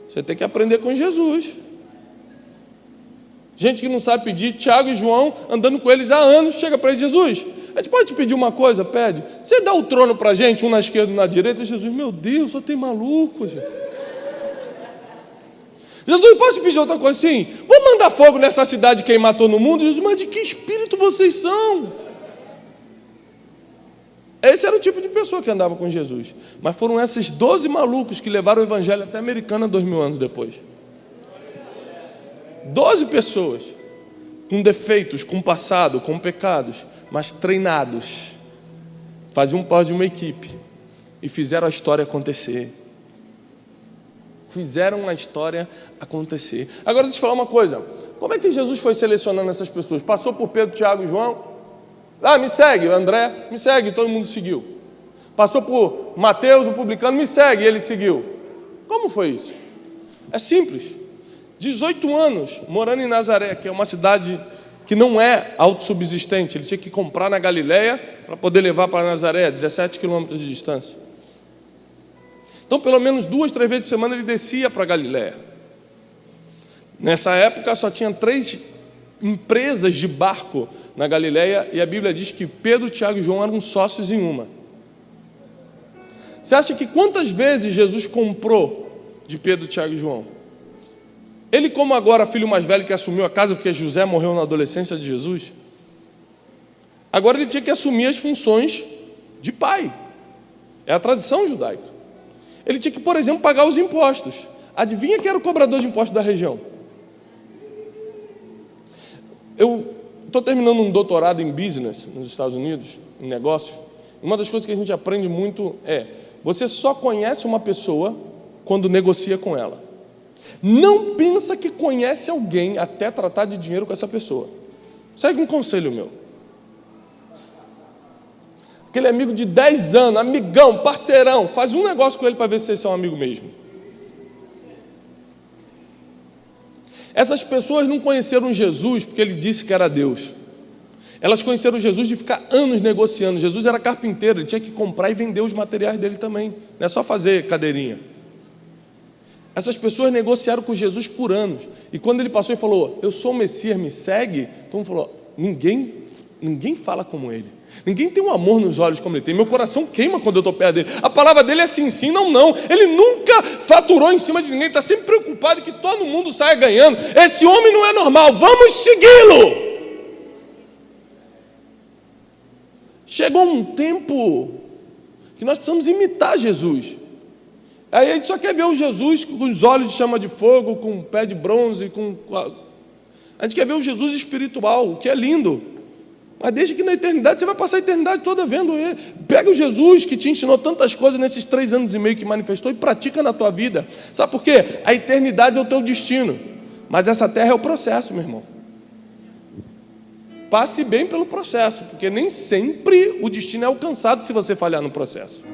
[SPEAKER 1] Você tem que aprender com Jesus. Gente que não sabe pedir, Tiago e João andando com eles há anos, chega para eles, Jesus, a gente pode te pedir uma coisa? Pede. Você dá o trono para a gente, um na esquerda e um na direita? Jesus, meu Deus, só tem maluco, gente. Jesus, posso te pedir outra coisa? Sim. Vou mandar fogo nessa cidade queimar todo mundo? Jesus, mas de que espírito vocês são? Esse era o tipo de pessoa que andava com Jesus. Mas foram esses 12 malucos que levaram o evangelho até a Americana 2000 anos depois. 12 pessoas com defeitos, com passado, com pecados, mas treinados. Faziam parte de uma equipe e fizeram a história acontecer. Fizeram a história acontecer. Agora deixa eu falar uma coisa. Como é que Jesus foi selecionando essas pessoas? Passou por Pedro, Tiago e João? Me segue, André, me segue, todo mundo seguiu. Passou por Mateus, o publicano, me segue, ele seguiu. Como foi isso? É simples. 18 anos, morando em Nazaré, que é uma cidade que não é autossubsistente. Ele tinha que comprar na Galileia para poder levar para Nazaré, 17 quilômetros de distância. Então, pelo menos 2, 3 vezes por semana ele descia para a Galileia. Nessa época só tinha 3 empresas de barco na Galileia, e a Bíblia diz que Pedro, Tiago e João eram sócios em uma. Você acha que quantas vezes Jesus comprou de Pedro, Tiago e João? Ele, como agora filho mais velho que assumiu a casa, porque José morreu na adolescência de Jesus, agora ele tinha que assumir as funções de pai. É a tradição judaica. Ele tinha que, por exemplo, pagar os impostos. Adivinha quem era o cobrador de impostos da região? Eu estou terminando um doutorado em business nos Estados Unidos, em negócios. Uma das coisas que a gente aprende muito é: você só conhece uma pessoa quando negocia com ela. Não pensa que conhece alguém até tratar de dinheiro com essa pessoa. Segue um conselho meu. Aquele amigo de 10 anos, amigão, parceirão, faz um negócio com ele para ver se vocês são amigos mesmo. Essas pessoas não conheceram Jesus porque ele disse que era Deus. Elas conheceram Jesus de ficar anos negociando. Jesus era carpinteiro, ele tinha que comprar e vender os materiais dele também. Não é só fazer cadeirinha. Essas pessoas negociaram com Jesus por anos. E quando ele passou e falou: eu sou o Messias, me segue, então falou: ninguém fala como ele. Ninguém tem um amor nos olhos como ele tem. Meu coração queima quando eu estou perto dele. A palavra dele é sim, sim, não, não. Ele nunca faturou em cima de ninguém. Está sempre preocupado que todo mundo saia ganhando. Esse homem não é normal. Vamos segui-lo. Chegou um tempo que nós precisamos imitar Jesus. Aí a gente só quer ver o Jesus com os olhos de chama de fogo, com o pé de bronze, a gente quer ver o Jesus espiritual, o que é lindo. Mas deixa que na eternidade você vai passar a eternidade toda vendo ele. Pega o Jesus que te ensinou tantas coisas nesses 3 anos e meio que manifestou e pratica na tua vida. Sabe por quê? A eternidade é o teu destino, mas essa terra é o processo, meu irmão. Passe bem pelo processo, porque nem sempre o destino é alcançado se você falhar no processo.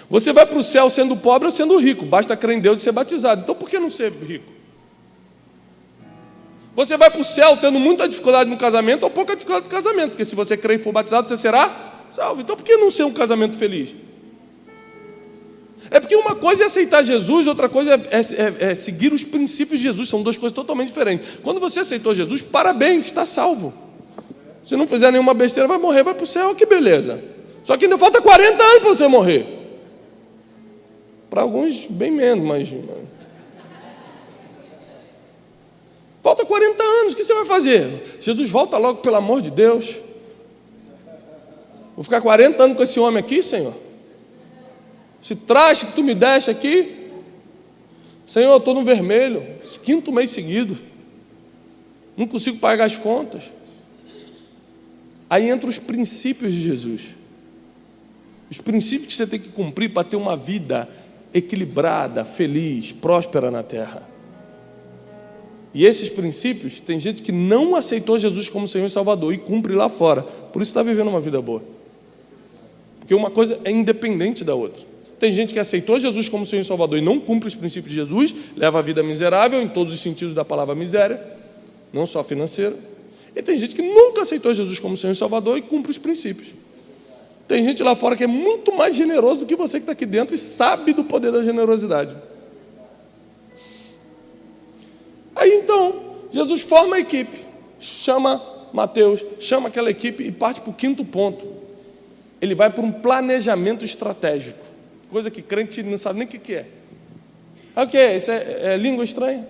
[SPEAKER 1] Você vai para o céu sendo pobre ou sendo rico, basta crer em Deus e ser batizado. Então por que não ser rico? Você vai para o céu tendo muita dificuldade no casamento ou pouca dificuldade no casamento, porque se você crer e for batizado, você será salvo. Então por que não ser um casamento feliz? É porque uma coisa é aceitar Jesus, outra coisa é seguir os princípios de Jesus. São 2 coisas totalmente diferentes. Quando você aceitou Jesus, parabéns, está salvo. Se não fizer nenhuma besteira, vai morrer, vai para o céu, que beleza. Só que ainda falta 40 anos para você morrer. Para alguns, bem menos, mas... Falta 40 anos, o que você vai fazer? Jesus, volta logo, pelo amor de Deus. Vou ficar 40 anos com esse homem aqui, Senhor? Esse traste que tu me deste aqui? Senhor, eu estou no vermelho, 5º mês seguido. Não consigo pagar as contas. Aí entram os princípios de Jesus. Os princípios que você tem que cumprir para ter uma vida equilibrada, feliz, próspera na terra. E esses princípios, tem gente que não aceitou Jesus como Senhor e Salvador e cumpre lá fora. Por isso está vivendo uma vida boa. Porque uma coisa é independente da outra. Tem gente que aceitou Jesus como Senhor e Salvador e não cumpre os princípios de Jesus, leva a vida miserável em todos os sentidos da palavra miséria, não só financeira. E tem gente que nunca aceitou Jesus como Senhor e Salvador e cumpre os princípios. Tem gente lá fora que é muito mais generoso do que você que está aqui dentro e sabe do poder da generosidade. Aí então, Jesus forma a equipe, chama Mateus, chama aquela equipe e parte para o 5º ponto. Ele vai para um planejamento estratégico, coisa que crente não sabe nem o que é. Aí o que é? Isso é língua estranha?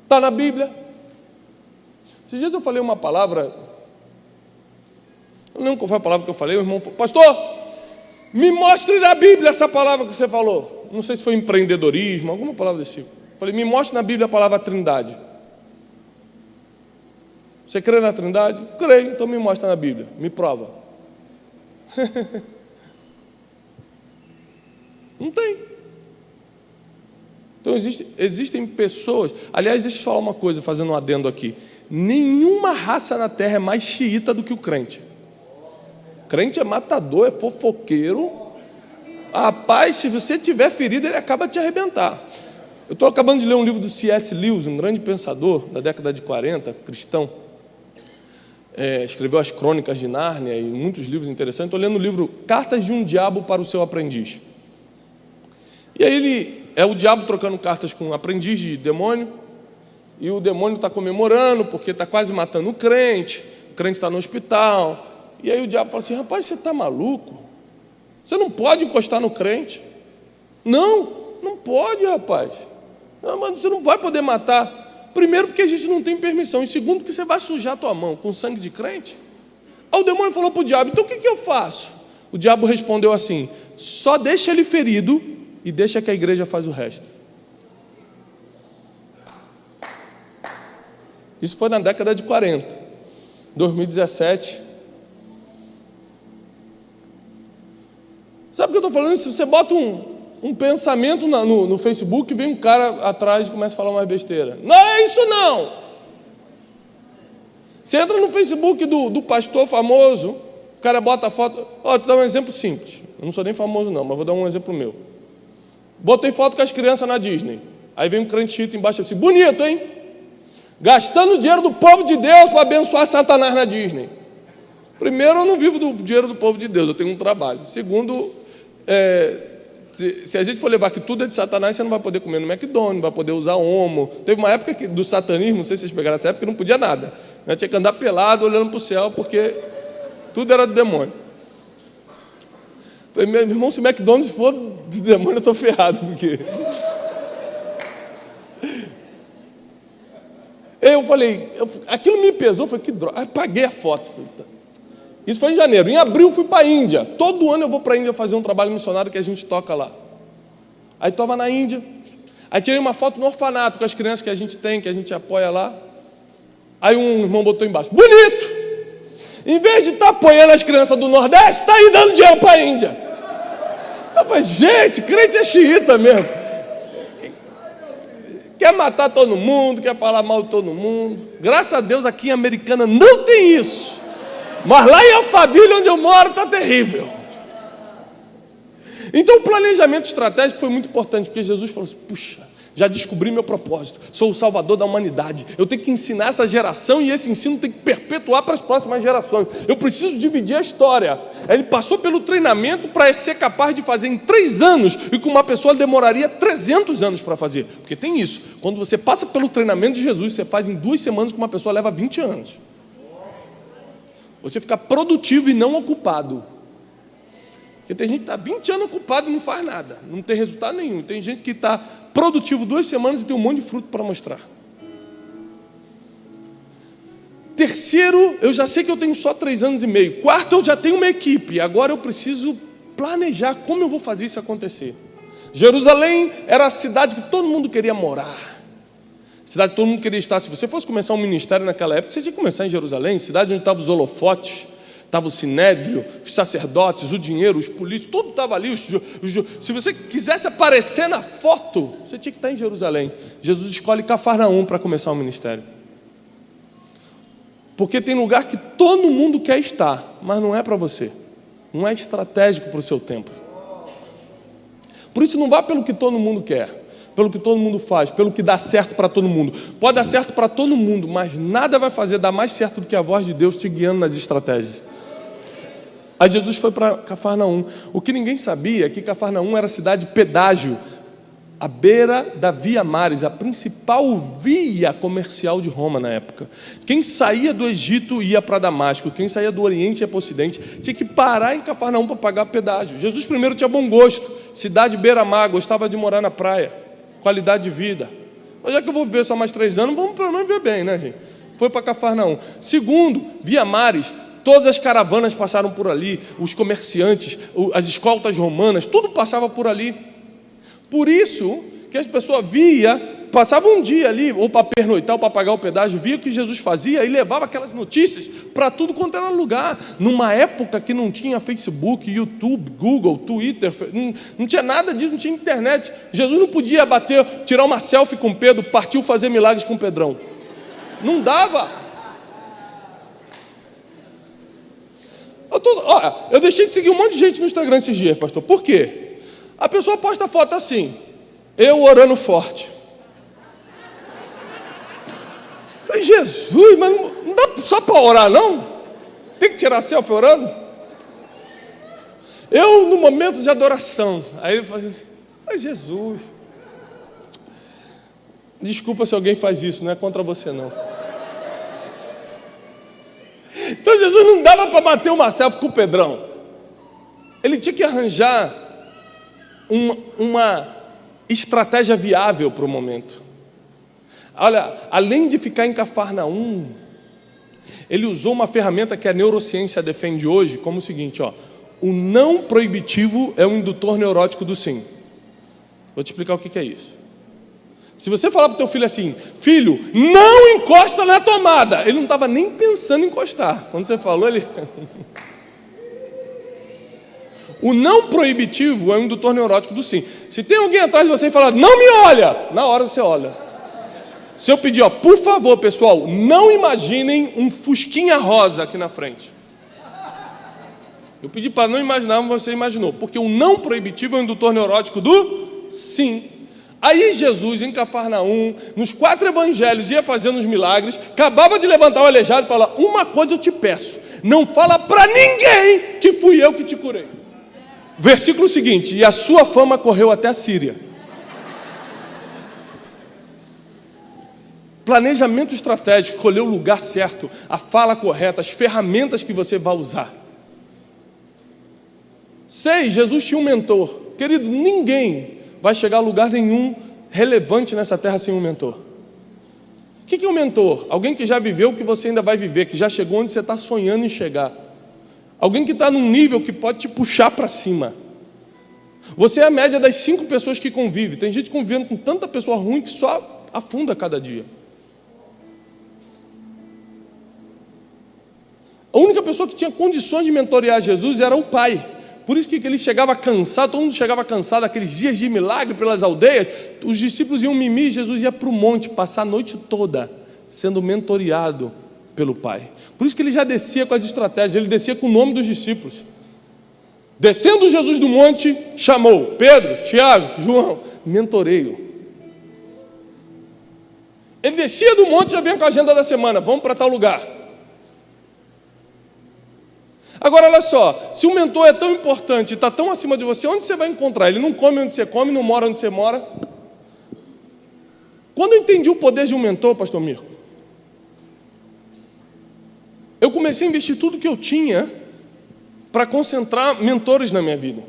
[SPEAKER 1] Está na Bíblia. Esses dias eu falei uma palavra, eu não lembro qual foi a palavra que eu falei, o irmão falou: pastor, me mostre na Bíblia essa palavra que você falou. Não sei se foi empreendedorismo, alguma palavra desse tipo. Falei: me mostre na Bíblia a palavra Trindade. Você crê na Trindade? Creio, então me mostra na Bíblia, me prova. Não tem. Então existem pessoas. Aliás, deixa eu falar uma coisa, fazendo um adendo aqui. Nenhuma raça na terra é mais xiita do que o crente. O crente é matador, é fofoqueiro. Rapaz, se você tiver ferido, ele acaba de te arrebentar. Eu estou acabando de ler um livro do C.S. Lewis, um grande pensador da década de 40, cristão. Escreveu as Crônicas de Nárnia e muitos livros interessantes. Estou lendo o livro Cartas de um Diabo para o Seu Aprendiz. E aí ele é o diabo trocando cartas com um aprendiz de demônio, e o demônio está comemorando porque está quase matando o crente está no hospital. E aí o diabo fala assim: rapaz, você está maluco? Você não pode encostar no crente. Não pode, rapaz. Não, mas você não vai poder matar. Primeiro, porque a gente não tem permissão. E segundo, porque você vai sujar a tua mão com sangue de crente. Aí o demônio falou para o diabo: então o que eu faço? O diabo respondeu assim: só deixa ele ferido e deixa que a igreja faz o resto. Isso foi na década de 40, 2017. Sabe o que eu estou falando? Se você bota um pensamento no Facebook, vem um cara atrás e começa a falar uma besteira. Não é isso não! Você entra no Facebook do pastor famoso, o cara bota a foto. Vou dar um exemplo simples. Eu não sou nem famoso não, mas vou dar um exemplo meu. Botei foto com as crianças na Disney. Aí vem um crente chito embaixo assim: bonito, hein? Gastando o dinheiro do povo de Deus para abençoar Satanás na Disney. Primeiro, eu não vivo do dinheiro do povo de Deus, eu tenho um trabalho. Segundo, se a gente for levar que tudo é de Satanás, você não vai poder comer no McDonald's, não vai poder usar homo. Teve uma época do satanismo, não sei se vocês pegaram essa época, que não podia nada. Tinha que andar pelado, olhando para o céu, porque tudo era do demônio. Falei: meu irmão, se o McDonald's for do demônio, eu estou ferrado, porque... Eu falei, aquilo me pesou, falei: que droga. Aí paguei a foto. Falei, tá. Isso foi em janeiro. Em abril eu fui para a Índia. Todo ano eu vou para a Índia fazer um trabalho missionário que a gente toca lá. Aí estava na Índia. Aí tirei uma foto no orfanato com as crianças que a gente tem, que a gente apoia lá. Aí um irmão botou embaixo: bonito! Em vez de estar apoiando as crianças do Nordeste, está aí dando dinheiro para a Índia. Eu falei: gente, crente é xiita mesmo. Quer matar todo mundo, quer falar mal de todo mundo. Graças a Deus aqui em Americana não tem isso. Mas lá em Alphaville, onde eu moro, está terrível. Então o planejamento estratégico foi muito importante, porque Jesus falou assim: puxa, já descobri meu propósito, sou o salvador da humanidade, eu tenho que ensinar essa geração e esse ensino tem que perpetuar para as próximas gerações, eu preciso dividir a história. Ele passou pelo treinamento para ser capaz de fazer em 3 anos, e com uma pessoa demoraria 300 anos para fazer, porque tem isso, quando você passa pelo treinamento de Jesus, você faz em 2 semanas, com uma pessoa leva 20 anos. Você fica produtivo e não ocupado. Porque tem gente que está 20 anos ocupado e não faz nada, não tem resultado nenhum. Tem gente que está produtivo 2 semanas e tem um monte de fruto para mostrar. Terceiro, eu já sei que eu tenho só 3 anos e meio. Quarto, eu já tenho uma equipe. Agora eu preciso planejar como eu vou fazer isso acontecer. Jerusalém era a cidade que todo mundo queria morar. Cidade que todo mundo queria estar. Se você fosse começar um ministério naquela época, você tinha que começar em Jerusalém, cidade onde estavam os holofotes, estava o sinédrio, os sacerdotes, o dinheiro, os polícios, tudo estava ali. Se você quisesse aparecer na foto, você tinha que estar em Jerusalém. Jesus escolhe Cafarnaum para começar o ministério. Porque tem lugar que todo mundo quer estar, mas não é para você. Não é estratégico para o seu tempo. Por isso não vá pelo que todo mundo quer, pelo que todo mundo faz, pelo que dá certo para todo mundo. Pode dar certo para todo mundo, mas nada vai fazer dar mais certo do que a voz de Deus te guiando nas estratégias. Aí Jesus foi para Cafarnaum. O que ninguém sabia é que Cafarnaum era a cidade pedágio, à beira da Via Maris, a principal via comercial de Roma na época. Quem saía do Egito ia para Damasco, quem saía do Oriente ia para o Ocidente, tinha que parar em Cafarnaum para pagar pedágio. Jesus primeiro tinha bom gosto, cidade beira-mar, gostava de morar na praia, qualidade de vida. Mas já que eu vou viver só mais 3 anos, vamos pelo menos viver bem, né, gente? Foi para Cafarnaum. Segundo, Via Maris, todas as caravanas passaram por ali, os comerciantes, as escoltas romanas, tudo passava por ali. Por isso que as pessoas passavam um dia ali, ou para pernoitar, ou para pagar o pedágio, via o que Jesus fazia e levava aquelas notícias para tudo quanto era lugar. Numa época que não tinha Facebook, YouTube, Google, Twitter, não tinha nada disso, não tinha internet. Jesus não podia tirar uma selfie com Pedro, partiu fazer milagres com Pedrão. Não dava. Eu deixei de seguir um monte de gente no Instagram esses dias, pastor. Por quê? A pessoa posta foto assim, eu orando forte. Mas Jesus, mas não dá só para orar, não? Tem que tirar selfie orando? Eu, no momento de adoração, aí ele fala assim, mas Jesus, desculpa se alguém faz isso, não é contra você não. Então Jesus não dava para bater uma selfie com o Pedrão. Ele tinha que arranjar uma estratégia viável para o momento. Olha, além de ficar em Cafarnaum, ele usou uma ferramenta que a neurociência defende hoje como o seguinte, ó, o não proibitivo é um indutor neurótico do sim. Vou te explicar o que é isso. Se você falar para o teu filho assim, filho, não encosta na tomada, ele não estava nem pensando em encostar. Quando você falou, ele... O não proibitivo é um indutor neurótico do sim. Se tem alguém atrás de você e falar, não me olha, na hora você olha. Se eu pedir, ó, por favor, pessoal, não imaginem um fusquinha rosa aqui na frente. Eu pedi para não imaginar, mas você imaginou. Porque o não proibitivo é um indutor neurótico do sim. Aí Jesus, em Cafarnaum, nos 4 evangelhos, ia fazendo os milagres, acabava de levantar o aleijado e falar, uma coisa eu te peço, não fala para ninguém que fui eu que te curei. Versículo seguinte, e a sua fama correu até a Síria. Planejamento estratégico, escolher o lugar certo, a fala correta, as ferramentas que você vai usar. 6, Jesus tinha um mentor. Querido, ninguém vai chegar a lugar nenhum relevante nessa terra sem um mentor. O que é um mentor? Alguém que já viveu o que você ainda vai viver, que já chegou onde você está sonhando em chegar. Alguém que está num nível que pode te puxar para cima. Você é a média das 5 pessoas que convive. Tem gente convivendo com tanta pessoa ruim que só afunda cada dia. A única pessoa que tinha condições de mentorear Jesus era o Pai. Por isso que ele chegava cansado, todo mundo chegava cansado, aqueles dias de milagre pelas aldeias, os discípulos iam mimir, Jesus ia para o monte, passar a noite toda, sendo mentoreado pelo Pai. Por isso que ele já descia com as estratégias, ele descia com o nome dos discípulos. Descendo Jesus do monte, chamou Pedro, Tiago, João, mentoreio. Ele descia do monte e já vinha com a agenda da semana, vamos para tal lugar. Agora, olha só, se o mentor é tão importante, está tão acima de você, onde você vai encontrar? Ele não come onde você come, não mora onde você mora. Quando eu entendi o poder de um mentor, pastor Mirko, eu comecei a investir tudo que eu tinha para concentrar mentores na minha vida.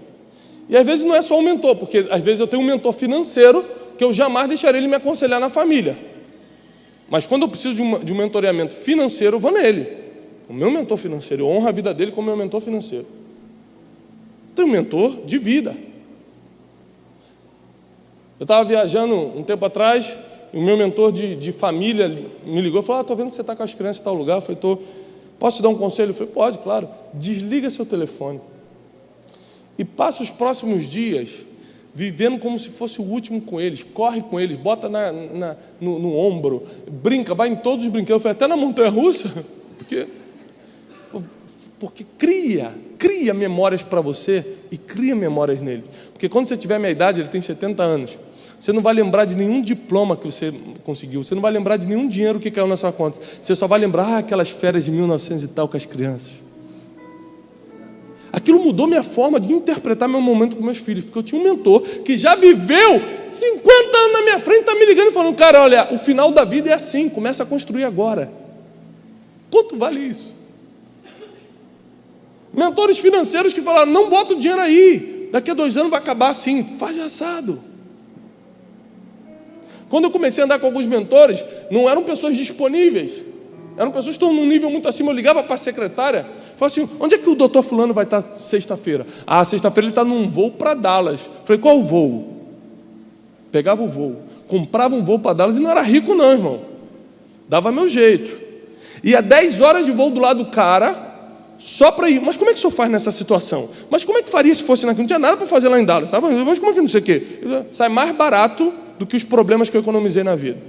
[SPEAKER 1] E às vezes não é só um mentor, porque às vezes eu tenho um mentor financeiro que eu jamais deixaria ele me aconselhar na família. Mas quando eu preciso de um mentoreamento financeiro, eu vou nele. O meu mentor financeiro, eu honro a vida dele como meu mentor financeiro. Tenho um mentor de vida. Eu estava viajando um tempo atrás, e o meu mentor de família me ligou e falou, estou vendo que você está com as crianças em tal lugar. Eu falei, posso te dar um conselho? Eu falei, pode, claro. Desliga seu telefone. E passa os próximos dias vivendo como se fosse o último com eles. Corre com eles, bota no ombro, brinca, vai em todos os brinquedos. Eu falei, até na montanha-russa? Porque cria memórias para você e cria memórias nele. Porque quando você tiver a minha idade, ele tem 70 anos, você não vai lembrar de nenhum diploma que você conseguiu, você não vai lembrar de nenhum dinheiro que caiu na sua conta, você só vai lembrar aquelas férias de 1900 e tal com as crianças. Aquilo mudou minha forma de interpretar meu momento com meus filhos, porque eu tinha um mentor que já viveu 50 anos na minha frente, está me ligando e falando, cara, olha, o final da vida é assim, começa a construir agora. Quanto vale isso? Mentores financeiros que falaram, não bota o dinheiro aí, daqui a 2 anos vai acabar assim, faz assado. Quando eu comecei a andar com alguns mentores, não eram pessoas disponíveis, eram pessoas que estão num nível muito acima. Eu ligava para a secretária, falava assim, onde é que o doutor fulano vai estar sexta-feira? Sexta-feira ele está num voo para Dallas. Falei, qual o voo? Pegava o voo, comprava um voo para Dallas e não era rico não, irmão. Dava meu jeito. Ia 10 horas de voo do lado do cara, só para ir. Mas como é que o senhor faz nessa situação? Mas como é que faria se fosse naquilo? Não tinha nada para fazer lá em Dallas. Mas como é que não sei o quê? Sai mais barato do que os problemas que eu economizei na vida.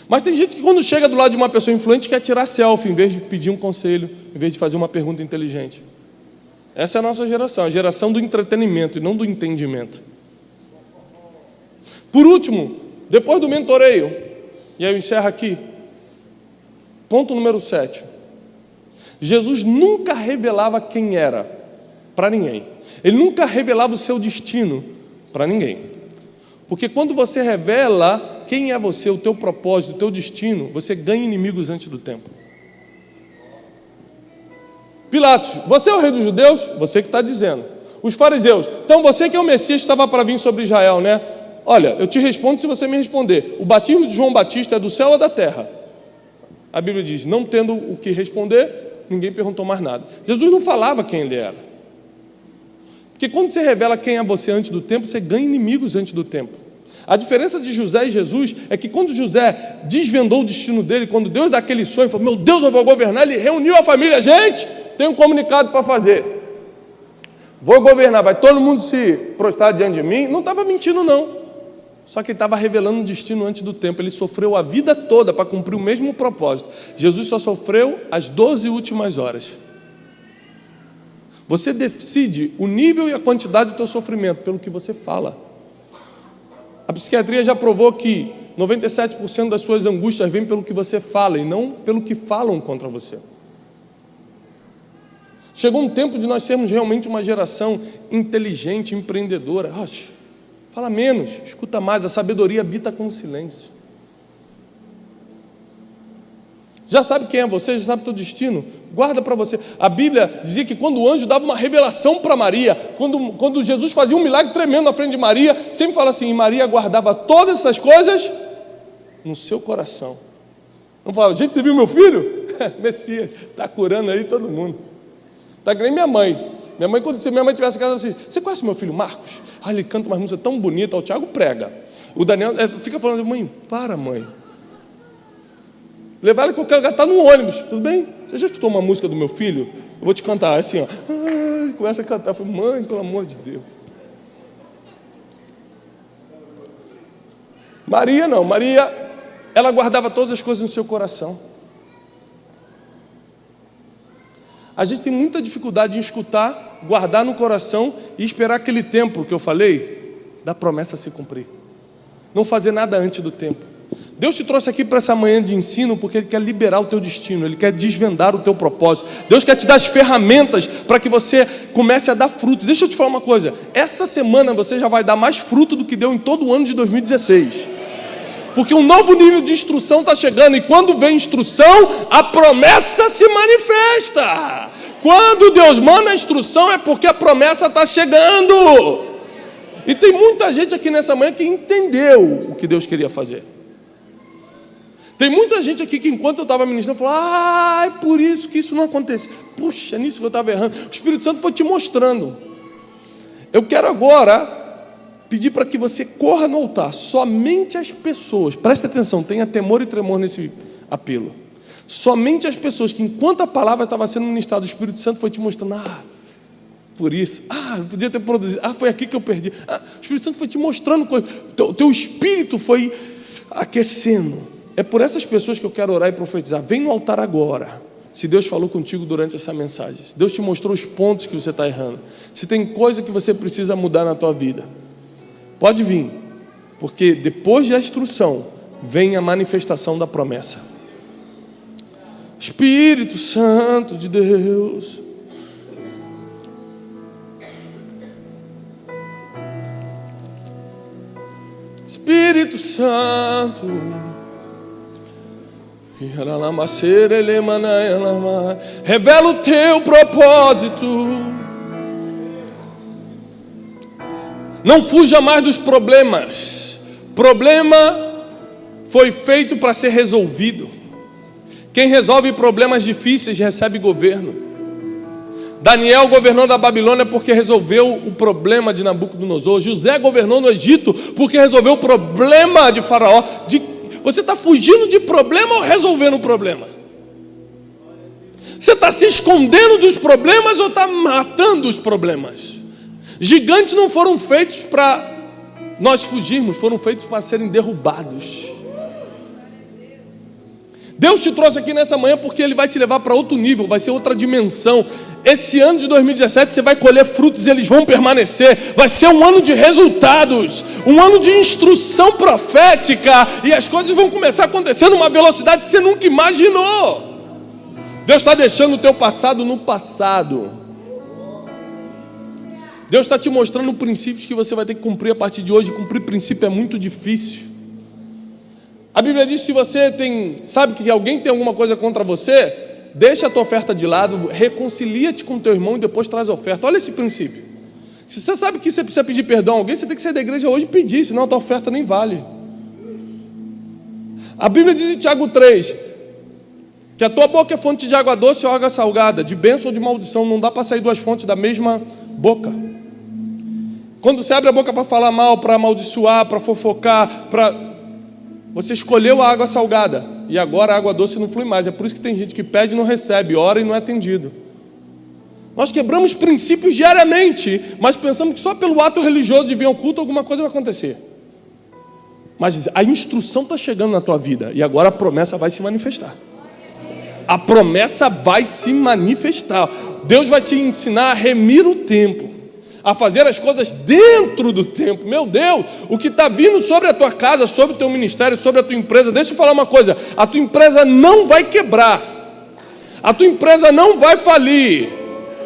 [SPEAKER 1] Mas tem gente que quando chega do lado de uma pessoa influente quer tirar selfie, em vez de pedir um conselho, em vez de fazer uma pergunta inteligente. Essa é a nossa geração, a geração do entretenimento e não do entendimento. Por último, Depois do mentoreio, e aí eu encerro aqui, ponto número 7. Jesus nunca revelava quem era para ninguém. Ele nunca revelava o seu destino para ninguém. Porque quando você revela quem é você, o teu propósito, o teu destino, você ganha inimigos antes do tempo. Pilatos, você é o rei dos judeus? Você que está dizendo. Os fariseus, então você que é o Messias que estava para vir sobre Israel, né? Olha, eu te respondo se você me responder. O batismo de João Batista é do céu ou da terra? A Bíblia diz, não tendo o que responder, ninguém perguntou mais nada. Jesus não falava quem ele era. Porque quando você revela quem é você antes do tempo, você ganha inimigos antes do tempo. A diferença de José e Jesus é que quando José desvendou o destino dele, quando Deus dá aquele sonho, falou, meu Deus, eu vou governar, ele reuniu a família, gente, tem um comunicado para fazer. Vou governar, vai todo mundo se prostrar diante de mim. Não estava mentindo, não. Só que ele estava revelando um destino antes do tempo. Ele sofreu a vida toda para cumprir o mesmo propósito. Jesus só sofreu as 12 últimas horas. Você decide o nível e a quantidade do teu sofrimento pelo que você fala. A psiquiatria já provou que 97% das suas angústias vêm pelo que você fala e não pelo que falam contra você. Chegou um tempo de nós sermos realmente uma geração inteligente, empreendedora. Fala menos, escuta mais, a sabedoria habita com o silêncio. Já sabe quem é você, já sabe o teu destino, guarda para você. A Bíblia dizia que quando o anjo dava uma revelação para Maria, quando Jesus fazia um milagre tremendo na frente de Maria, sempre fala assim, e Maria guardava todas essas coisas no seu coração. Não falava, gente, você viu meu filho? Messias, está curando aí todo mundo. Está que nem minha mãe. Quando minha mãe tivesse casa assim, você conhece meu filho Marcos? Ele canta uma música tão bonita, o Tiago prega. O Daniel fica falando, mãe, para mãe. Levar ele em qualquer lugar, está no ônibus, tudo bem? Você já escutou uma música do meu filho? Eu vou te cantar, assim, ó. Começa a cantar, eu falo, mãe, pelo amor de Deus. Maria não, Maria, ela guardava todas as coisas no seu coração. A gente tem muita dificuldade em escutar, guardar no coração e esperar aquele tempo que eu falei, da promessa se cumprir. Não fazer nada antes do tempo. Deus te trouxe aqui para essa manhã de ensino porque Ele quer liberar o teu destino, Ele quer desvendar o teu propósito. Deus quer te dar as ferramentas para que você comece a dar fruto. Deixa eu te falar uma coisa, essa semana você já vai dar mais fruto do que deu em todo o ano de 2016. Porque um novo nível de instrução está chegando, e quando vem instrução, a promessa se manifesta. Quando Deus manda a instrução é porque a promessa está chegando. E tem muita gente aqui nessa manhã que entendeu o que Deus queria fazer. Tem muita gente aqui que enquanto eu estava ministrando, falou, é por isso que isso não acontece. Puxa, nisso que eu estava errando. O Espírito Santo foi te mostrando. Eu quero agora pedir para que você corra no altar. Somente as pessoas, preste atenção, tenha temor e tremor nesse apelo. Somente as pessoas que enquanto a palavra estava sendo ministrada, o Espírito Santo foi te mostrando, por isso, eu podia ter produzido, foi aqui que eu perdi. O Espírito Santo foi te mostrando coisas, teu espírito foi aquecendo. É por essas pessoas que eu quero orar e profetizar. Vem no altar agora. Se Deus falou contigo durante essa mensagem, se Deus te mostrou os pontos que você está errando, se tem coisa que você precisa mudar na tua vida, pode vir, porque depois da instrução vem a manifestação da promessa. Espírito Santo de Deus, Espírito Santo, revela o teu propósito. Não fuja mais dos problemas. Problema foi feito para ser resolvido. Quem resolve problemas difíceis recebe governo. Daniel governou da Babilônia porque resolveu o problema de Nabucodonosor. José governou no Egito porque resolveu o problema de Faraó. Você está fugindo de problema ou resolvendo o problema? Você está se escondendo dos problemas ou está matando os problemas? Gigantes não foram feitos para nós fugirmos, foram feitos para serem derrubados. Deus te trouxe aqui nessa manhã porque Ele vai te levar para outro nível, vai ser outra dimensão. Esse ano de 2017 você vai colher frutos e eles vão permanecer. Vai ser um ano de resultados, um ano de instrução profética, e as coisas vão começar a acontecer numa velocidade que você nunca imaginou. Deus está deixando o teu passado no passado. Deus está te mostrando princípios que você vai ter que cumprir a partir de hoje. Cumprir princípio é muito difícil. A Bíblia diz que se você sabe que alguém tem alguma coisa contra você, deixa a tua oferta de lado, reconcilia-te com teu irmão e depois traz a oferta. Olha esse princípio. Se você sabe que você precisa pedir perdão a alguém, você tem que sair da igreja hoje e pedir, senão a tua oferta nem vale. A Bíblia diz em Tiago 3, que a tua boca é fonte de água doce ou água salgada, de bênção ou de maldição. Não dá para sair duas fontes da mesma boca. Quando você abre a boca para falar mal, para amaldiçoar, para fofocar, você escolheu a água salgada, e agora a água doce não flui mais. É por isso que tem gente que pede e não recebe, ora e não é atendido. Nós quebramos princípios diariamente, mas pensamos que só pelo ato religioso de vir ao culto alguma coisa vai acontecer. Mas a instrução está chegando na tua vida, e agora a promessa vai se manifestar. A promessa vai se manifestar. Deus vai te ensinar a remir o tempo, a fazer as coisas dentro do tempo. Meu Deus, o que está vindo sobre a tua casa, sobre o teu ministério, sobre a tua empresa, deixa eu falar uma coisa, a tua empresa não vai quebrar, a tua empresa não vai falir,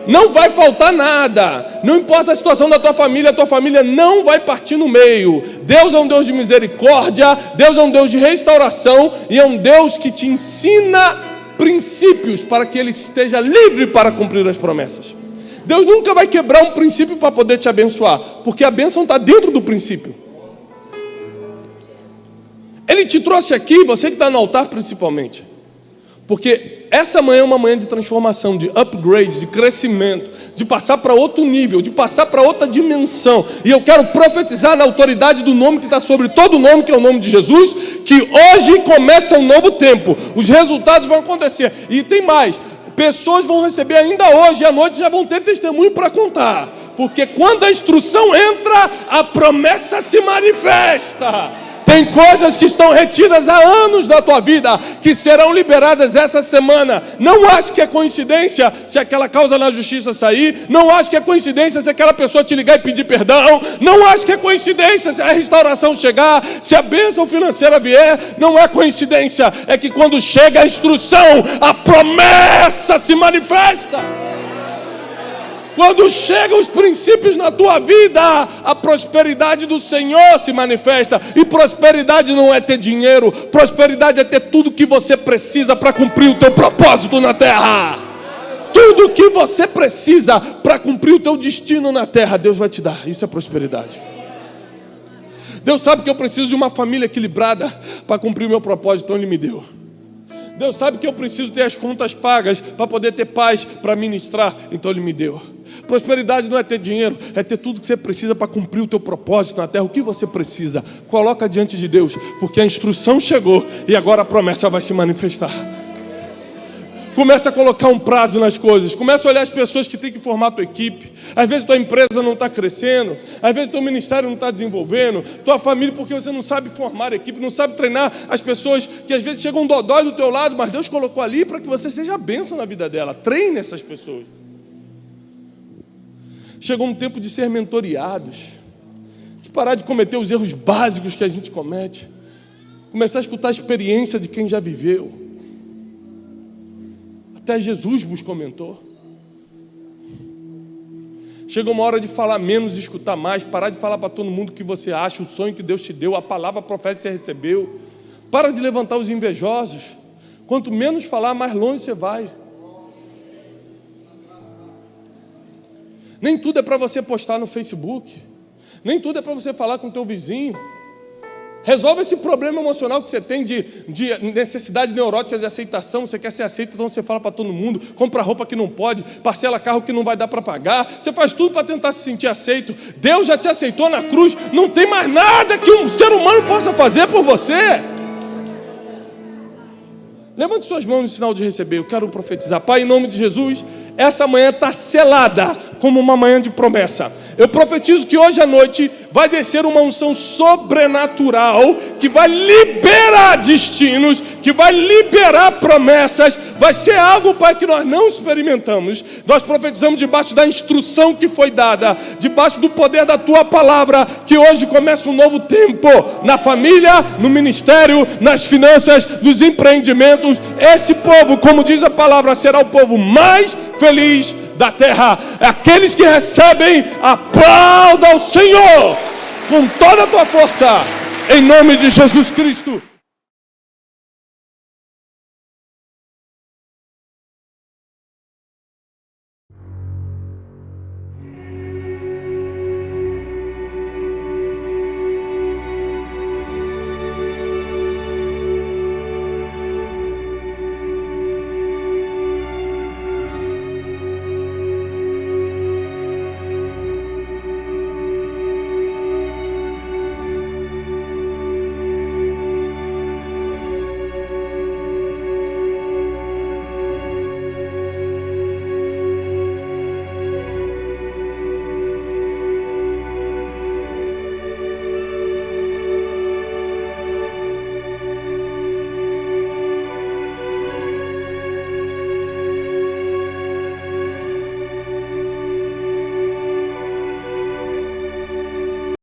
[SPEAKER 1] não vai faltar nada, não importa a situação da tua família, a tua família não vai partir no meio. Deus é um Deus de misericórdia, Deus é um Deus de restauração, e é um Deus que te ensina princípios para que Ele esteja livre para cumprir as promessas. Deus nunca vai quebrar um princípio para poder te abençoar, porque a bênção está dentro do princípio. Ele te trouxe aqui, você que está no altar principalmente, porque essa manhã é uma manhã de transformação, de upgrade, de crescimento, de passar para outro nível, de passar para outra dimensão. E eu quero profetizar na autoridade do nome que está sobre todo nome, que é o nome de Jesus, que hoje começa um novo tempo. Os resultados vão acontecer. E tem mais. Pessoas vão receber ainda hoje, e à noite já vão ter testemunho para contar. Porque quando a instrução entra, a promessa se manifesta. Tem coisas que estão retidas há anos da tua vida, que serão liberadas essa semana. Não ache que é coincidência se aquela causa na justiça sair. Não ache que é coincidência se aquela pessoa te ligar e pedir perdão. Não ache que é coincidência se a restauração chegar, se a bênção financeira vier. Não é coincidência, é que quando chega a instrução, a promessa se manifesta. Quando chegam os princípios na tua vida, a prosperidade do Senhor se manifesta. E prosperidade não é ter dinheiro, prosperidade é ter tudo que você precisa para cumprir o teu propósito na terra. Tudo que você precisa para cumprir o teu destino na terra, Deus vai te dar. Isso é prosperidade. Deus sabe que eu preciso de uma família equilibrada para cumprir o meu propósito, então Ele me deu. Deus sabe que eu preciso ter as contas pagas para poder ter paz para ministrar, então Ele me deu. Prosperidade não é ter dinheiro, é ter tudo que você precisa para cumprir o teu propósito na terra. O que você precisa, coloca diante de Deus, porque a instrução chegou e agora a promessa vai se manifestar. Começa a colocar um prazo nas coisas, começa a olhar as pessoas que tem que formar a tua equipe. Às vezes tua empresa não está crescendo, às vezes teu ministério não está desenvolvendo, tua família, porque você não sabe formar a equipe, não sabe treinar as pessoas que às vezes chegam dodói do teu lado, mas Deus colocou ali para que você seja a bênção na vida dela. Treine essas pessoas. Chegou um tempo de ser mentoreados, de parar de cometer os erros básicos que a gente comete, começar a escutar a experiência de quem já viveu. Até Jesus vos comentou. Chega uma hora de falar menos e escutar mais, parar de falar para todo mundo o que você acha, o sonho que Deus te deu, a palavra profética que você recebeu. Para de levantar os invejosos. Quanto menos falar, mais longe você vai. Nem tudo é para você postar no Facebook. Nem tudo é para você falar com o teu vizinho. Resolve esse problema emocional que você tem de necessidade neurótica de aceitação. Você quer ser aceito, então você fala para todo mundo. Compra roupa que não pode, parcela carro que não vai dar para pagar. Você faz tudo para tentar se sentir aceito. Deus já te aceitou na cruz. Não tem mais nada que um ser humano possa fazer por você. Levante suas mãos no sinal de receber. Eu quero profetizar. Pai, em nome de Jesus, Essa manhã está selada como uma manhã de promessa. Eu profetizo que hoje à noite vai descer uma unção sobrenatural que vai liberar destinos, que vai liberar promessas. Vai ser algo, Pai, que nós não experimentamos. Nós profetizamos debaixo da instrução que foi dada, debaixo do poder da Tua palavra, que hoje começa um novo tempo na família, no ministério, nas finanças, nos empreendimentos. Esse povo, como diz a palavra, será o povo mais feliz da terra. Aqueles que recebem, aplauda ao Senhor com toda a tua força, em nome de Jesus Cristo.